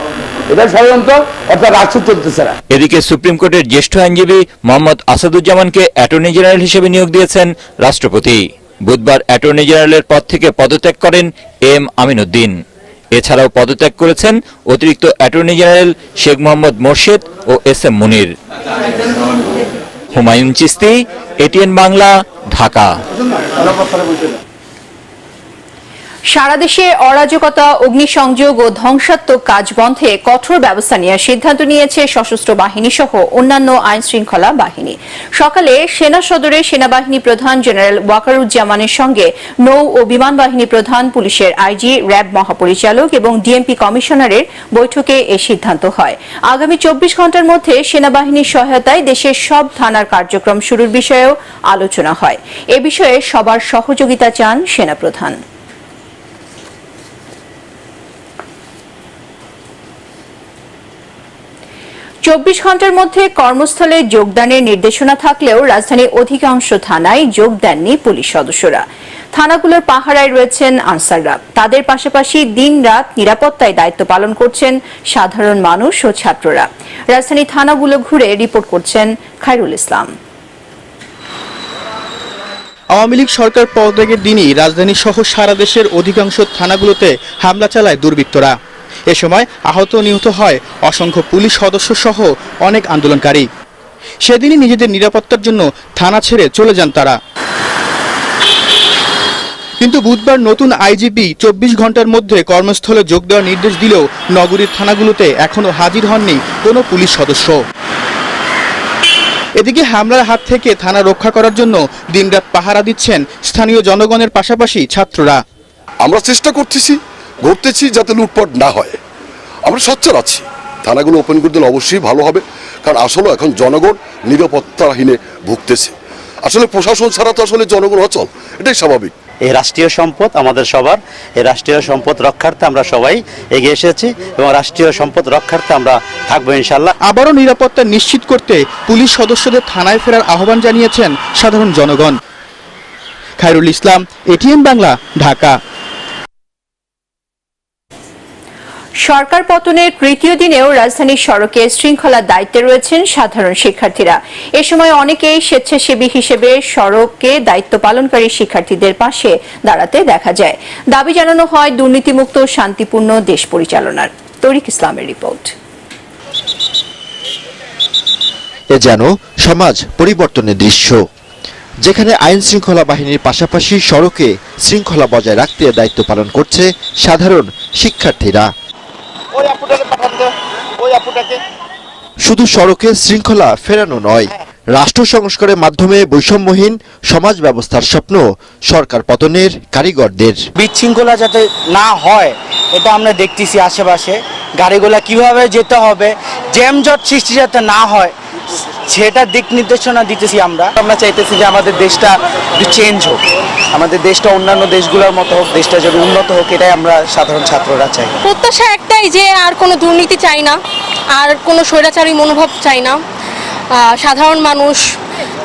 অর্থাৎ রাষ্ট্র চলতেছে না। এদিকে সুপ্রিম কোর্টের জ্যেষ্ঠ আইনজীবী মোহাম্মদ আসাদুজ্জামানকে অ্যাটর্নি জেনারেল হিসেবে নিয়োগ দিয়েছেন রাষ্ট্রপতি। বুধবার অ্যাটর্নি জেনারেলের পদ থেকে পদত্যাগ করেন এম আমিনউদ্দিন। এছাড়াও পদত্যাগ করেছেন অতিরিক্ত অ্যাটর্নি জেনারেল শেখ মোহাম্মদ মোর্শেদ ও এস এম মুনির। হুমায়ুন চিস্তি, এটিএন বাংলা, ঢাকা। সারা দেশে অরাজকতা, অগ্নিসংযোগ ও ধ্বংসাত্মক কাজ বন্ধে কঠোর ব্যবস্থা নেওয়ার সিদ্ধান্ত নিয়েছে সশস্ত্র বাহিনী সহ অন্যান্য আইন শৃঙ্খলা বাহিনী। সকালে সেনা সদরে সেনাবাহিনী প্রধান জেনারেল ওয়াকারুজ্জামানের সঙ্গে নৌ ও বিমান বাহিনী প্রধান, পুলিশের আইজি, র্যাব মহাপরিচালক এবং ডিএমপি কমিশনারের বৈঠকে এ সিদ্ধান্ত হয়। আগামী 24 ঘণ্টার মধ্যে সেনাবাহিনীর সহায়তায় দেশের সব থানার কার্যক্রম শুরুর বিষয়েও আলোচনা হয়। এ বিষয়ে সবার সহযোগিতা চান সেনাপ্রধান। চব্বিশ ঘণ্টার মধ্যে কর্মস্থলে যোগদানের নির্দেশনা থাকলেও রাজধানীর অধিকাংশ থানায় যোগ দেননি পুলিশ সদস্যরা। থানাগুলোর পাহারায় রয়েছেন আনসাররা। তাদের পাশাপাশি দিন-রাত নিরাপত্তায় দায়িত্ব পালন করছেন সাধারণ মানুষ ও ছাত্ররা। রাজধানী থানাগুলো ঘুরে রিপোর্ট করছেন খায়রুল ইসলাম। আওয়ামী লীগ সরকার পদত্যাগের দিনই রাজধানী সহ সারা দেশের অধিকাংশ থানাগুলোতে হামলা চালায় দুর্বৃত্তরা। এ সময় আহত নিহত হয় অসংখ্য পুলিশ সদস্য সহ অনেক আন্দোলনকারী। সেদিনই নিজেদের নিরাপত্তার জন্য থানা ছেড়ে চলে যান তারা। কিন্তু বুধবার নতুন আইজিপি 24 ঘণ্টার মধ্যে কর্মস্থলে যোগ দেওয়ার নির্দেশ দিলেও নগরীর থানাগুলোতে এখনো হাজির হননি কোনো পুলিশ সদস্য। এদিকে হামলার হাত থেকে থানা রক্ষা করার জন্য দিনরাত পাহারা দিচ্ছেন স্থানীয় জনগণের পাশাপাশি ছাত্ররা। আমরা চেষ্টা করতেছি যাতে লুটপাট না হয়। আমরা সোচ্চার আছি, থানাগুলো ওপেন করে দিলে অবশ্যই ভালো হবে, কারণ আসলে এখন জনগণ নিরাপত্তাহীনে ভুগতেছে। আসলে প্রশাসন ছাড়া তো আসলে জনগণ অচল, এটাই স্বাভাবিক। এই রাষ্ট্রীয় সম্পদ আমাদের সবার, এই রাষ্ট্রীয় সম্পদ রক্ষার্থে আমরা সবাই এগিয়ে এসেছি এবং রাষ্ট্রীয় সম্পদ রক্ষার্থে আমরা থাকবো ইনশাল্লাহ। আবারও নিরাপত্তা নিশ্চিত করতে পুলিশ সদস্যদের থানায় ফেরার আহ্বান জানিয়েছেন সাধারণ জনগণ। খায়রুল ইসলাম, এটিএন বাংলা, ঢাকা। সরকার পতনের তৃতীয় দিনেও রাজধানীর সড়কে শৃঙ্খলার দায়িত্বে রয়েছেন সাধারণ শিক্ষার্থীরা। এ সময় অনেকেই স্বেচ্ছাসেবী হিসেবে সড়কে দায়িত্ব পালনকারী শিক্ষার্থীদের পাশে দাঁড়াতে দেখা যায়। দাবি জানানো হয় দুর্নীতিমুক্ত শান্তিপূর্ণ দেশ পরিচালনার। তরিক ইসলামের রিপোর্ট। এ যেন সমাজ পরিবর্তনের দৃশ্য, যেখানে আইন শৃঙ্খলা বাহিনীর পাশাপাশি সড়কে শৃঙ্খলা বজায় রাখতে দায়িত্ব পালন করছে সাধারণ শিক্ষার্থীরা। শুধু সড়কে শৃঙ্খলা ফেরানো নয়, রাষ্ট্র সংস্কারের মাধ্যমে বৈষম্যহীন সমাজ ব্যবস্থার স্বপ্ন সরকার পতনের কারিগরদের। বিশৃঙ্খলা যাতে না হয় এটা আমরা দেখতেছি আশেপাশে, গাড়িগুলা কিভাবে যেতে হবে, জ্যামজট সৃষ্টি যাতে না হয় সেটা দিক নির্দেশনা দিতেছি। আমরা চাইতেছি যে আমাদের দেশটা চেঞ্জ হোক, আমাদের দেশটা অন্যান্য দেশগুলোর মতো হোক, দেশটা যেন উন্নত হোক, এটাই আমরা সাধারণ ছাত্ররা চাই। প্রত্যাশা একটাই যে আর কোনো দুর্নীতি চাই না, আর কোনো স্বৈরাচারী মনোভাব চাই না। সাধারণ মানুষ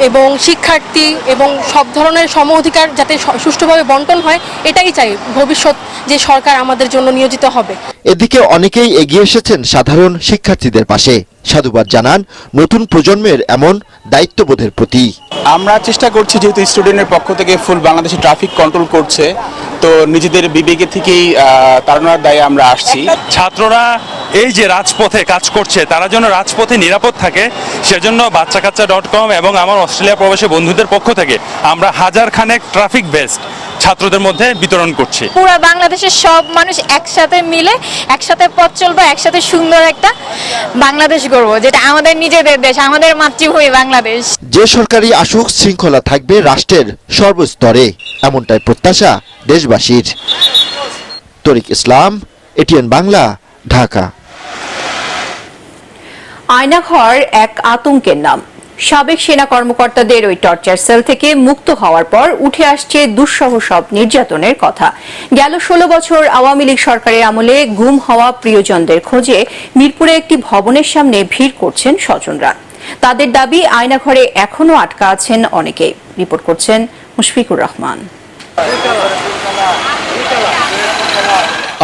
এবং শিক্ষার্থী এবং সব ধরনের সম অধিকার যাতে সুষ্ঠুভাবে বন্টন হয়, এটাই চাই ভবিষ্যৎ যে সরকার আমাদের জন্য নিয়োজিত হবে। এদিকে অনেকেই এগিয়ে এসেছেন সাধারণ শিক্ষার্থীদের পাশে। সাধুবাদ জানান নতুন প্রজন্মের এমন দায়িত্ববোধের প্রতি। আমরা চেষ্টা করছি, যেহেতু স্টুডেন্টের পক্ষ থেকে ফুল বাংলাদেশে ট্রাফিক কন্ট্রোল করছে, তো নিজেদের বিবেকে থেকেই তাড়ানোর দায়ে আমরা আসছি। ছাত্ররা এই যে রাজপথে কাজ করছে, তারা যেন রাজপথে নিরাপদ থাকে, সেজন্য বাচ্চাকাচ্চা.com এবং আমার অস্ট্রেলিয়া প্রবাসী বন্ধুদের পক্ষ থেকে আমরা হাজার খানেক ট্রাফিক বেস্ট ছাত্রদের মধ্যে বিতরণ করছি। পুরো বাংলাদেশের সব মানুষ একসাথে মিলে একসাথে পথ চলবো, একসাথে সুন্দর একটা বাংলাদেশ গড়বো, যেটা আমাদের নিজেদের দেশ, আমাদের মাতৃভূমি বাংলাদেশ। যে সরকারি আসুক, শৃঙ্খলা থাকবে রাষ্ট্রের সর্বস্তরে, এমনটাই প্রত্যাশা দেশবাসীর। তরিক ইসলাম, এটিএন বাংলা, ঢাকা। আয়নাঘর এক আতঙ্কের নাম। সাবেক সেনা কর্মকর্তাদের ওই টর্চার সেল থেকে মুক্ত হওয়ার পর উঠে আসছে দুঃসহ সব নির্যাতনের কথা। গেল 16 বছর আওয়ামী লীগ সরকারের আমলে গুম হওয়া প্রিয়জনদের খোঁজে মিরপুরে একটি ভবনের সামনে ভিড় করছেন স্বজনরা। তাদের দাবি, আয়নাঘরে এখনো আটকা আছেন অনেকে। রিপোর্ট করছেন মুশফিকুর রহমান।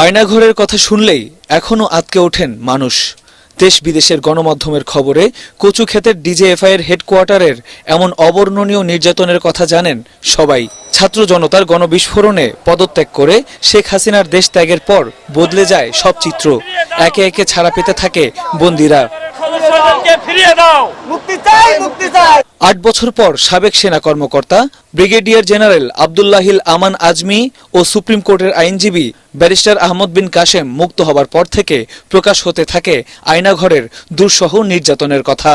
আয়নাঘরের কথা শুনলেই এখনো আটকে ওঠেন মানুষ। দেশ বিদেশের গণমাধ্যমের খবরে কচুক্ষেতের ডিজেএফআই এর হেডকোয়ার্টারের এমন অবর্ণনীয় নির্যাতনের কথা জানেন সবাই। ছাত্র জনতার গণবিস্ফোরণে পদত্যাগ করে শেখ হাসিনার দেশ ত্যাগের পর বদলে যায় সব চিত্র। একে একে ছাড়া পেতে থাকে বন্দীরা। 8 বছর পর সাবেক সেনা কর্মকর্তা ব্রিগেডিয়ার জেনারেল আব্দুল্লাহিল আমান আজমি ও সুপ্রিম কোর্টের আইনজীবী ব্যারিস্টার আহমদ বিন কাশেম মুক্ত হবার পর থেকে প্রকাশ হতে থাকে আয়নাঘরের দুঃসহ নির্যাতনের কথা।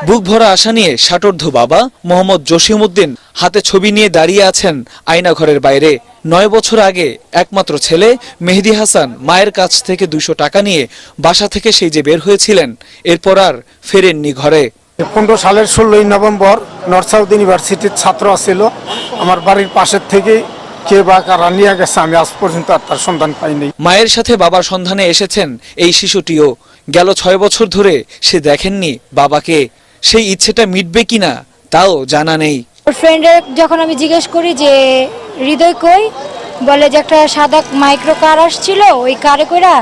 বুক ভরা আশা নিয়ে ষাটোর্ধ্ব বাবা মোহাম্মদ জসিমউদ্দিন হাতে ছবি নিয়ে দাঁড়িয়ে আছেন আয়নাঘরের বাইরে। 9 বছর আগে একমাত্র ছেলে মেহেদী হাসান মায়ের কাছ থেকে 200 টাকা নিয়ে বাসা থেকে সেই যে বের হয়েছিলেন, এরপর আর ফেরেননি ঘরে। 15 সালের 16ই নভেম্বর নর্থ সাউথ ইউনিভার্সিটির ছাত্র ছিল আমার বাড়ির পাশের থেকে, কে বা কারা নিয়ে গেছে আমি আজ পর্যন্ত আর তার সন্ধান পাইনি। মায়ের সাথে বাবার সন্ধানে এসেছেন এই শিশুটিও। গেল 6 বছর ধরে সে দেখেননি বাবাকে। সেই ইচ্ছেটা মিটবে কিনা তাও জানা নেই। ওর ফ্রেন্ডের যখন আমি জিজ্ঞেস করি যে হৃদয় কই, বলে যে একটা সাদা মাইক্রো কার আসছিল, ওই কারে কইরা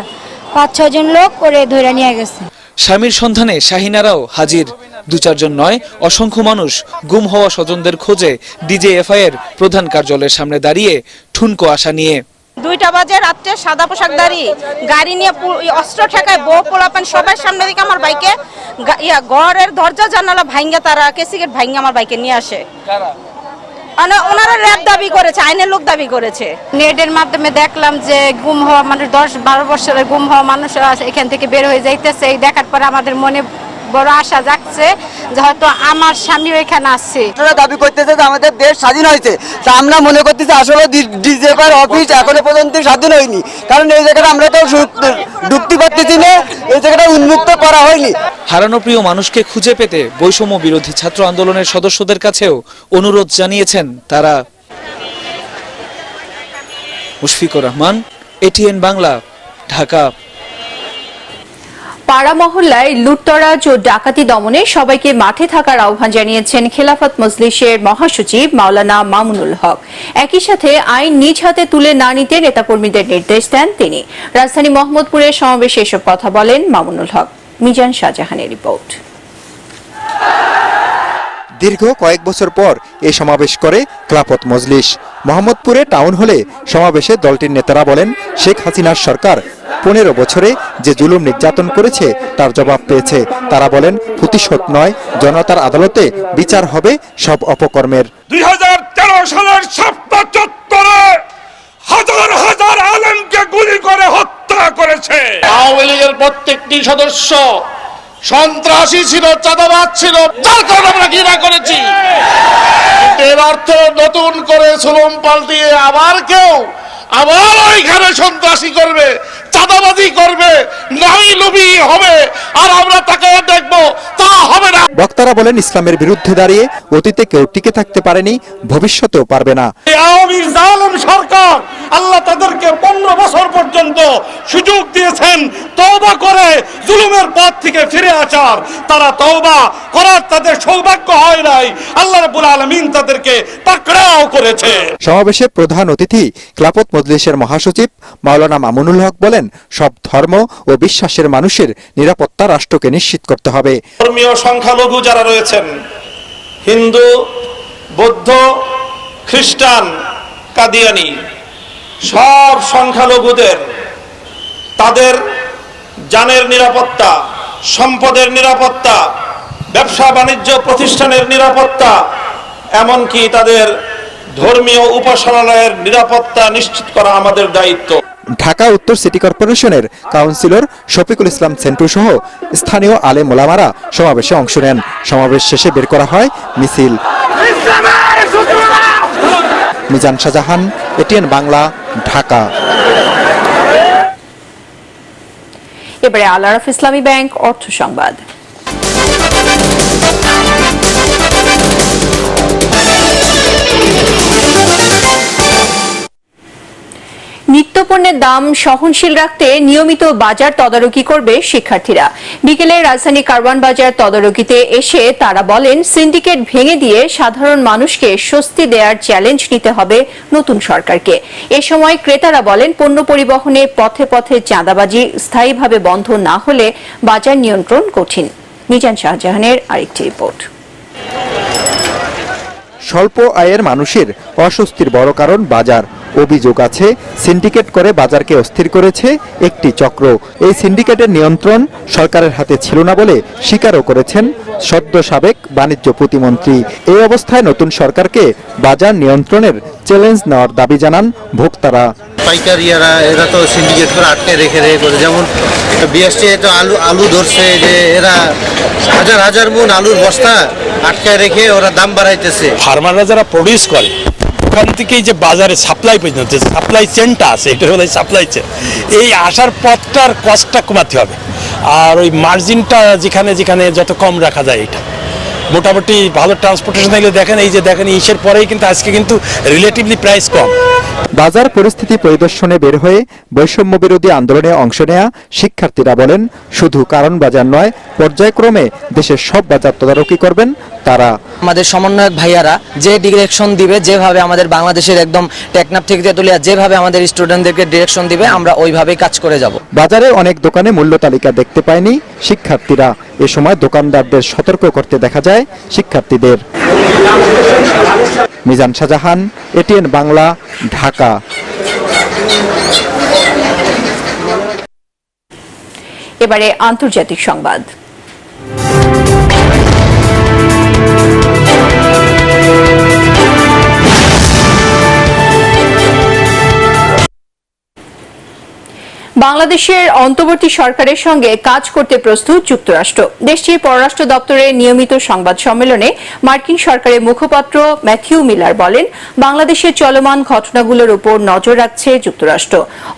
5-6 জন লোক করে ধরে নিয়ে গেছে। স্বামীর সন্ধানে শাহিনারাও হাজির। 2-4 জন নয়, অসংখ্য মানুষ গুম হওয়া স্বজনদের খোঁজে ডিজেএফআই এর প্রধান কার্যালয়ের সামনে দাঁড়িয়ে ঠুনকো আশা নিয়ে। 2টা বাজে রাত্রে সাদা পোশাকধারী গাড়ি নিয়ে অস্ত্র ঠেকায় বউ পোলাপান সবার সামনে দিকে আমার বাইকে ঘরের দরজা জানালা ভাঙ্গা, তারা কেসিগেট ভাঙ্গা আমার বাইকে নিয়ে আসে। ওনারা র্যাব দাবি করেছে, আইনের লোক দাবি করেছে। নেটের মাধ্যমে দেখলাম যে গুম হওয়া মানুষ 10-12 বছরের গুম হওয়া মানুষরা এখান থেকে বের হয়ে যাইতেছে। এই দেখার পরে আমাদের মনে বড় আশা জাগছে যে হয়তো আমার স্বামী এখানে আসছে। দাবি করতেছে যে আমাদের দেশ স্বাধীন হয়েছে, তা আমরা মনে করতেছি আসলে ডিজেএফআই অফিস এখনো পর্যন্ত স্বাধীন হয়নি, কারণ এই জায়গাটা আমরা তো ঢুকতে পারতেছি না, এই জায়গাটা উন্মুক্ত করা হয়নি। হারানো প্রিয় মানুষকে খুঁজে পেতে বৈষম্য বিরোধী ছাত্র আন্দোলনের সদস্যদের কাছেও অনুরোধ জানিয়েছেন তারা। মুশফিকুর রহমান, এটিএন বাংলা, ঢাকা। পাড়া মহল্লায় লুটতরাজ ও ডাকাতি দমনে সবাইকে মাঠে থাকার আহ্বান জানিয়েছেন খেলাফত মজলিসের মহাসচিব মাওলানা মামুনুল হক। একই সাথে আইন নিজ হাতে তুলে না নিতে নেতাকর্মীদের নির্দেশ দেন তিনি। রাজধানী মোহাম্মদপুরের সমাবেশে এসব কথা বলেন মামুনুল হক। মিজান শাহজাহানের রিপোর্ট। দীর্ঘ কয়েক বছর পর এই সমাবেশ করে খেলাফত মজলিস। মোহাম্মদপুরে টাউন হলে সমাবেশে দলটির নেতারা বলেন, শেখ হাসিনার সরকার 15 বছরে যে জুলুম নির্যাতন করেছে তার জবাব পেয়েছে। তারা বলেন, প্রতিশোধ নয়, জনতার আদালতে বিচার হবে সব অপকর্মের। 2013 সালের 7 চত্বরে হাজার হাজার আলেমকে গুলি করে হত্যা করেছে। আওয়ামী লীগের প্রত্যেকটি সদস্য সন্ত্রাসী ছিল, চাঁদাবাজ ছিল, যার কারণে আমরা ঘৃণা করেছি। এর অর্থ নতুন করে সুলম পাল্টিয়ে আবার কেউ আবার ওইখানে সন্ত্রাসী করবে, চাঁদাবাজি করবে, নাই লুবি হবে, আর আমরা তাকে দেখবো, তা হবে না। বক্তারা বলেন, ইসলামের বিরুদ্ধে দাঁড়িয়ে অতীতে কেউ টিকে থাকতে পারেনি, ভবিষ্যতেও পারবে না। আওয়ামী জালেম সরকার, আল্লাহ তাদেরকে 15 বছর পর্যন্ত সুযোগ দিয়েছেন তওবা করে জুলুমের পথ থেকে ফিরে আসার। তারা তওবা করার তাদের সৌভাগ্য হয় নাই, আল্লাহ রাব্বুল আলামিন তাদেরকে পাকড়াও করেছে। সমাবেশে প্রধান অতিথি খেলাফত মজলিসের মহাসচিব মাওলানা মামুনুল হক বলেন, সব ধর্ম ও বিশ্বাসের মানুষের নিরাপত্তা রাষ্ট্রকে নিশ্চিত করতে হবে। ধর্মীয় সংখ্যালঘু যারা রয়েছেন, হিন্দু, বৌদ্ধ, খ্রিস্টান, কাদিয়ানি, সব সংখ্যালঘুদের তাদের জানের নিরাপত্তা, সম্পদের নিরাপত্তা, ব্যবসা বাণিজ্য প্রতিষ্ঠানের নিরাপত্তা, এমনকি তাদের ধর্মীয় উপাসনালয়ের নিরাপত্তা নিশ্চিত করা আমাদের দায়িত্ব। ঢাকা উত্তর সিটি কর্পোরেশনের কাউন্সিলর শফিকুল ইসলাম সেন্টু সহ স্থানীয় আলেম ওলামারা সমাবেশে অংশ নেন। সমাবেশ শেষে বের করা হয় মিছিল। মিজান শাহজাহান, এটিএন বাংলা, ঢাকা। এবারে আল আরাফ ইসলামী ব্যাংক অর্থ সংবাদ। নিত্য নিত্যপণ্যের দাম সহনশীল রাখতে নিয়মিত বাজার তদারকি করবে শিক্ষার্থীরা। বিকেলে রাজধানী কারওয়ান বাজার তদারকিতে এসে তারা বলেন, সিন্ডিকেট ভেঙে দিয়ে সাধারণ মানুষকে স্বস্তি দেওয়ার চ্যালেঞ্জ নিতে হবে নতুন সরকারকে। এ সময় ক্রেতারা বলেন, পণ্য পরিবহনে পথে পথে চাঁদাবাজি স্থায়ীভাবে বন্ধ না হলে বাজার নিয়ন্ত্রণ কঠিন। মিজান শাহজাহানের আরেকটি রিপোর্ট। স্বল্প আয়ের মানুষের অস্বস্তির বড় কারণ বাজার। অভিযোগ আছে, সিন্ডিকেট করে বাজারকে অস্থির করেছে একটি চক্র। এই সিন্ডিকেটের নিয়ন্ত্রণ সরকারের হাতে ছিল না বলে স্বীকারও করেছেন সদ্য সাবেক বাণিজ্য প্রতিমন্ত্রী। এই অবস্থায় নতুন সরকারকে বাজার নিয়ন্ত্রণের চ্যালেঞ্জ নেওয়ার দাবি জানান ভোক্তারা। পাইকারিয়ারা এরা তো সিন্ডিকেট করে আটকে রেখে করে, যেমন বিএসটি তো আলু ধরছে যে এরা হাজার হাজার মন আলুর বস্তা আটকায় রেখে ওরা দাম বাড়াইতেছে। ফার্মাররা যারা প্রডিউস করে ওখান থেকেই যে বাজারে সাপ্লাই পর্যন্ত সাপ্লাই চেনটা আছে, এটা হলো সাপ্লাই চেন। এই আসার পথটার কস্টটা কমাতে হবে, আর ওই মার্জিনটা যেখানে যেখানে যত কম রাখা যায়, এটা মোটামুটি ভালো ট্রান্সপোর্টেশন থাকলে দেখেন, এই যে দেখেন ইসের পরেই কিন্তু আজকে কিন্তু রিলেটিভলি প্রাইস কম। বাজার পরিস্থিতি পরিদর্শনে বের হয়ে বৈষম্য বিরোধী আন্দোলনে অংশ নেয়া শিক্ষার্থীরা বলেন, শুধু কারণ বাজার নয়, পর্যায়ক্রমে দেশের সব বাজার তদারকি করবেন তারা। আমাদের সমন্বয়ক ভাইয়ারা যে ডিরেকশন দিবে, যেভাবে আমাদের বাংলাদেশের একদম টেকনাফ থেকে তেতুলিয়া যেভাবে আমাদের স্টুডেন্টদেরকে ডিরেকশন দিবে, আমরা ওইভাবেই কাজ করে যাব। বাজারে অনেক দোকানে মূল্য তালিকা দেখতে পায়নি শিক্ষার্থীরা। এ সময় দোকানদারদের সতর্ক করতে দেখা যায় শিক্ষার্থীদের। মিজান শাহজাহান, এটিএন বাংলা, ঢাকা। এবারে আন্তর্জাতিক সংবাদ। বাংলাদেশের অন্তর্বর্তী সরকারের সঙ্গে কাজ করতে প্রস্তুত যুক্তরাষ্ট্র। দেশটির পররাষ্ট্র দপ্তরের নিয়মিত সংবাদ সম্মেলনে মার্কিন সরকারের মুখপাত্র ম্যাথিউ মিলার বলেন, বাংলাদেশের চলমান ঘটনাগুলোর উপর নজর রাখছে যুক্তরাষ্ট্র।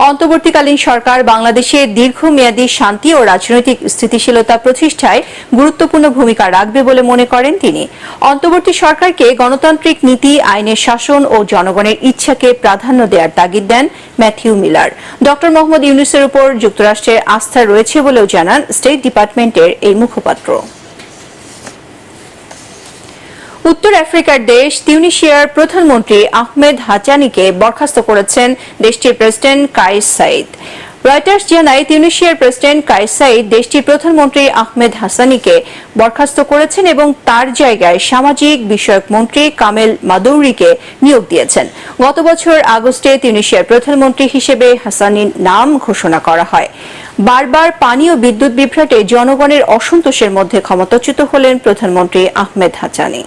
অন্তর্বর্তীকালীন সরকার বাংলাদেশে দীর্ঘমেয়াদী শান্তি ও রাজনৈতিক স্থিতিশীলতা প্রতিষ্ঠায় গুরুত্বপূর্ণ ভূমিকা রাখবে বলে মনে করেন তিনি। অন্তর্বর্তী সরকারকে গণতান্ত্রিক নীতি, আইনের শাসন ও জনগণের ইচ্ছাকে প্রাধান্য দেওয়ার তাগিদ দেন ম্যাথিউ মিলার। ডক্টর মোহাম্মদ ইউনূসের উপর যুক্তরাষ্ট্রের আস্থা রয়েছে বলেও জানান স্টেট ডিপার্টমেন্টের এই মুখপাত্র। উত্তর আফ্রিকার দেশ তিউনিসিয়ার প্রধানমন্ত্রী আহমেদ হাচানিকে বরখাস্ত করেছেন দেশটির প্রেসিডেন্ট কাইস সাইদ। রয়টার্স জানায়, তিউনিসিয়ার প্রেসিডেন্ট কাইস সাইদ দেশটির প্রধানমন্ত্রী আহমেদ হাসানিকে বরখাস্ত করেছেন এবং তার জায়গায় সামাজিক বিষয়ক মন্ত্রী কামেল মাদৌরিকে নিয়োগ দিয়েছেন। গত বছর আগস্টে তিউনিসিয়ার প্রধানমন্ত্রী হিসেবে হাসানির নাম ঘোষণা করা হয়। বারবার পানি ও বিদ্যুৎ বিভ্রাটে জনগণের অসন্তোষের মধ্যে ক্ষমতাচ্যুত হলেন প্রধানমন্ত্রী আহমেদ হাসানি।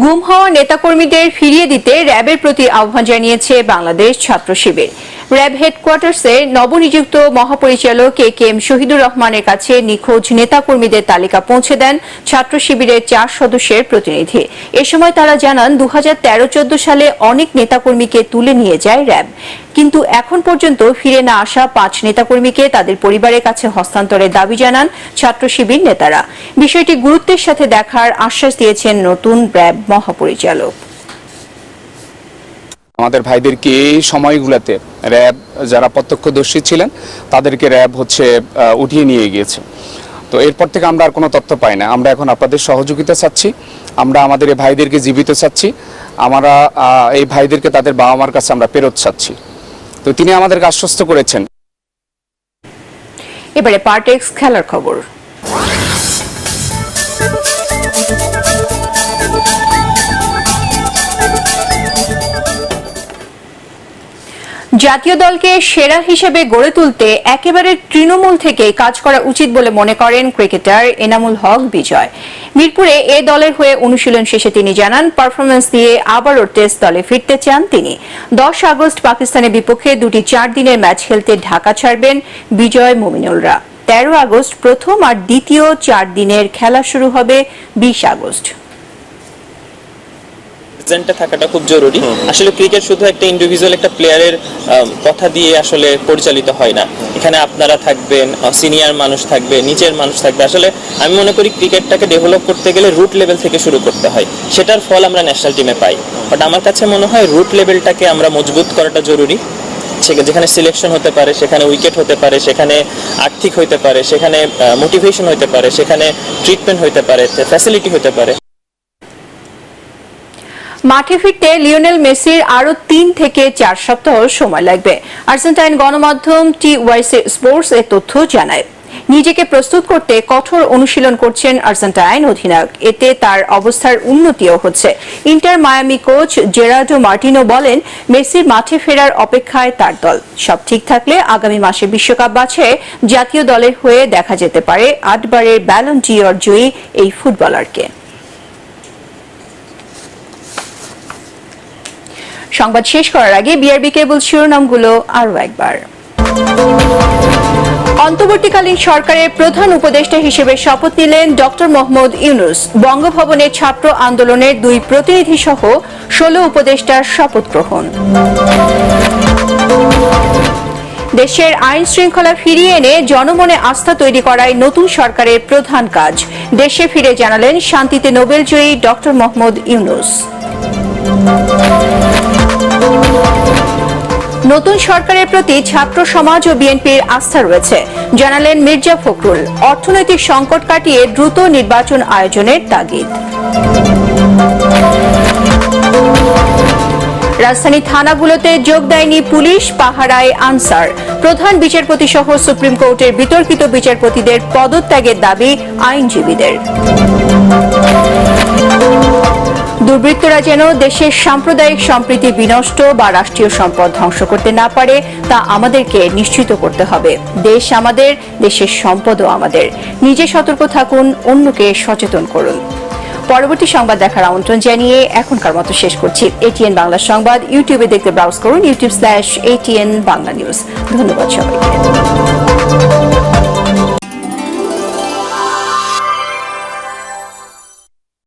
গুম হওয়া নেতাকর্মীদের ফিরিয়ে দিতে র্যাবের প্রতি আহ্বান জানিয়েছে বাংলাদেশ ছাত্র শিবির। র্যাব হেডকোয়ার্টার্সে নবনিযুক্ত মহাপরিচালক KKM শহীদুর রহমানের কাছে নিখোঁজ নেতাকর্মীদের তালিকা পৌঁছে দেন ছাত্র শিবিরের 4 সদস্যের প্রতিনিধি। এ সময় তারা জানান, 2013-14 সালে অনেক নেতাকর্মীকে তুলে নিয়ে যায় র্যাব, কিন্তু এখন পর্যন্ত ফিরে না আসা 5 নেতাকর্মীকে তাদের পরিবারের কাছে হস্তান্তরের দাবি জানান ছাত্র শিবির নেতারা। বিষয়টি গুরুত্বের সাথে দেখার আশ্বাস দিয়েছেন নতুন র্যাব মহাপরিচালক। আমাদের ভাইদেরকে এই সময়গুলোতে র্যাব যারা প্রত্যক্ষদর্শী ছিলেন তাদেরকে র্যাব উঠিয়ে নিয়ে গিয়েছে। তো এরপর থেকে আমরা আর কোনো তথ্য পাই না। আমরা এখন আপনাদের সহযোগিতা চাচ্ছি, আমরা আমাদের এই ভাইদেরকে জীবিত চাচ্ছি, আমরা এই ভাইদেরকে তাদের বাবা মার কাছে আমরা ফেরত চাচ্ছি। তো তিনি আমাদেরকে আশ্বস্ত করেছেন। এবারে পার্টেক্স খেলার খবর। জাতীয় দলকে সেরা হিসেবে গড়ে তুলতে একেবারে তৃণমূল থেকে কাজ করা উচিত বলে মনে করেন ক্রিকেটার এনামুল হক বিজয়। মিরপুরে এ দলের হয়ে অনুশীলন শেষে তিনি জানান, পারফরমেন্স দিয়ে আবারও টেস্ট দলে ফিরতে চান তিনি। 10 আগস্ট পাকিস্তানের বিপক্ষে 2টি 4 দিনের ম্যাচ খেলতে ঢাকা ছাড়বেন বিজয় মুমিনুলরা। 13 আগস্ট প্রথম আর দ্বিতীয় 4 দিনের খেলা শুরু হবে 20 আগস্ট। প্রেজেন্টে থাকাটা খুব জরুরি। আসলে ক্রিকেট শুধু একটা ইন্ডিভিজুয়াল একটা প্লেয়ারের কথা দিয়ে আসলে পরিচালিত হয় না। এখানে আপনারা থাকবেন, সিনিয়র মানুষ থাকবে, নিচের মানুষ থাকবে। আসলে আমি মনে করি ক্রিকেটটাকে ডেভেলপ করতে গেলে রুট লেভেল থেকে শুরু করতে হয়, সেটার ফল আমরা ন্যাশনাল টিমে পাই। বাট আমার কাছে মনে হয় রুট লেভেলটাকে আমরা মজবুত করাটা জরুরি। যেখানে সিলেকশন হতে পারে, সেখানে উইকেট হতে পারে, সেখানে আর্থিক হতে পারে, সেখানে মোটিভেশন হতে পারে, সেখানে ট্রিটমেন্ট হতে পারে, ফ্যাসিলিটি হতে পারে। মাঠে ফিরতে লিওনেল মেসির আরো 3 থেকে 4 সপ্তাহ সময় লাগবে। আর্জেন্টাইন গণমাধ্যম টিওয়াইসি স্পোর্টস এ তথ্য জানায়। নিজেকে প্রস্তুত করতে কঠোর অনুশীলন করছেন আর্জেন্টাইন অধিনায়ক, এতে তার অবস্থার উন্নতিও হচ্ছে। Inter Miami coach Gerardo Martino বলেন, মেসির মাঠে ফেরার অপেক্ষায় তার দল। সব ঠিক থাকলে আগামী মাসে বিশ্বকাপ বাছাইয়ে জাতীয় দলের হয়ে দেখা যেতে পারে 8 বারের ব্যালন ডি'অর জয়ী এই ফুটবলারকে। সংবাদ শেষ করার আগে বিআরবি কেবল শিরোনামগুলো আরো একবার। অন্তর্বর্তীকালীন সরকারের প্রধান উপদেষ্টা হিসেবে শপথ নিলেন ডক্টর মোহাম্মদ ইউনূস। বঙ্গভবনে ছাত্র আন্দোলনের 2 প্রতিনিধি সহ 16 উপদেষ্টার শপথ গ্রহণ। দেশের আইন শৃঙ্খলা ফিরিয়ে এনে জনমনে আস্থা তৈরি করাই নতুন সরকারের প্রধান কাজ। দেশে ফিরে জানালেন শান্তিতে নোবেলজয়ী ডক্টর মোহাম্মদ ইউনূস। নতুন সরকারের প্রতি ছাত্র সমাজ ও বিএনপির আস্থা রয়েছে, জানালেন মির্জা ফখরুল। অর্থনৈতিক সংকট কাটিয়ে দ্রুত নির্বাচন আয়োজনের তাগিদ। রাজধানী থানাগুলোতে যোগ দেয়নি পুলিশ, পাহারায় আনসার। প্রধান বিচারপতি সহ সুপ্রিম কোর্টের বিতর্কিত বিচারপতিদের পদত্যাগের দাবি আইনজীবীদের। দুর্বৃত্তরা যেন দেশের সাম্প্রদায়িক সম্প্রীতি বিনষ্ট বা রাষ্ট্রীয় সম্পদ ধ্বংস করতে না পারে, তা আমাদেরকে নিশ্চিত করতে হবে। দেশ আমাদের, দেশের সম্পদও আমাদের। নিজে সতর্ক থাকুন, অন্যকে সচেতন করুন। পরবর্তী সংবাদ দেখার আমন্ত্রণ জানিয়ে এখনকার মতো শেষ করছি। এটিএন বাংলা সংবাদ ইউটিউবে দেখতে ব্রাউজ করুন youtube.com/ATN বাংলা নিউজ। ধন্যবাদ সবাইকে।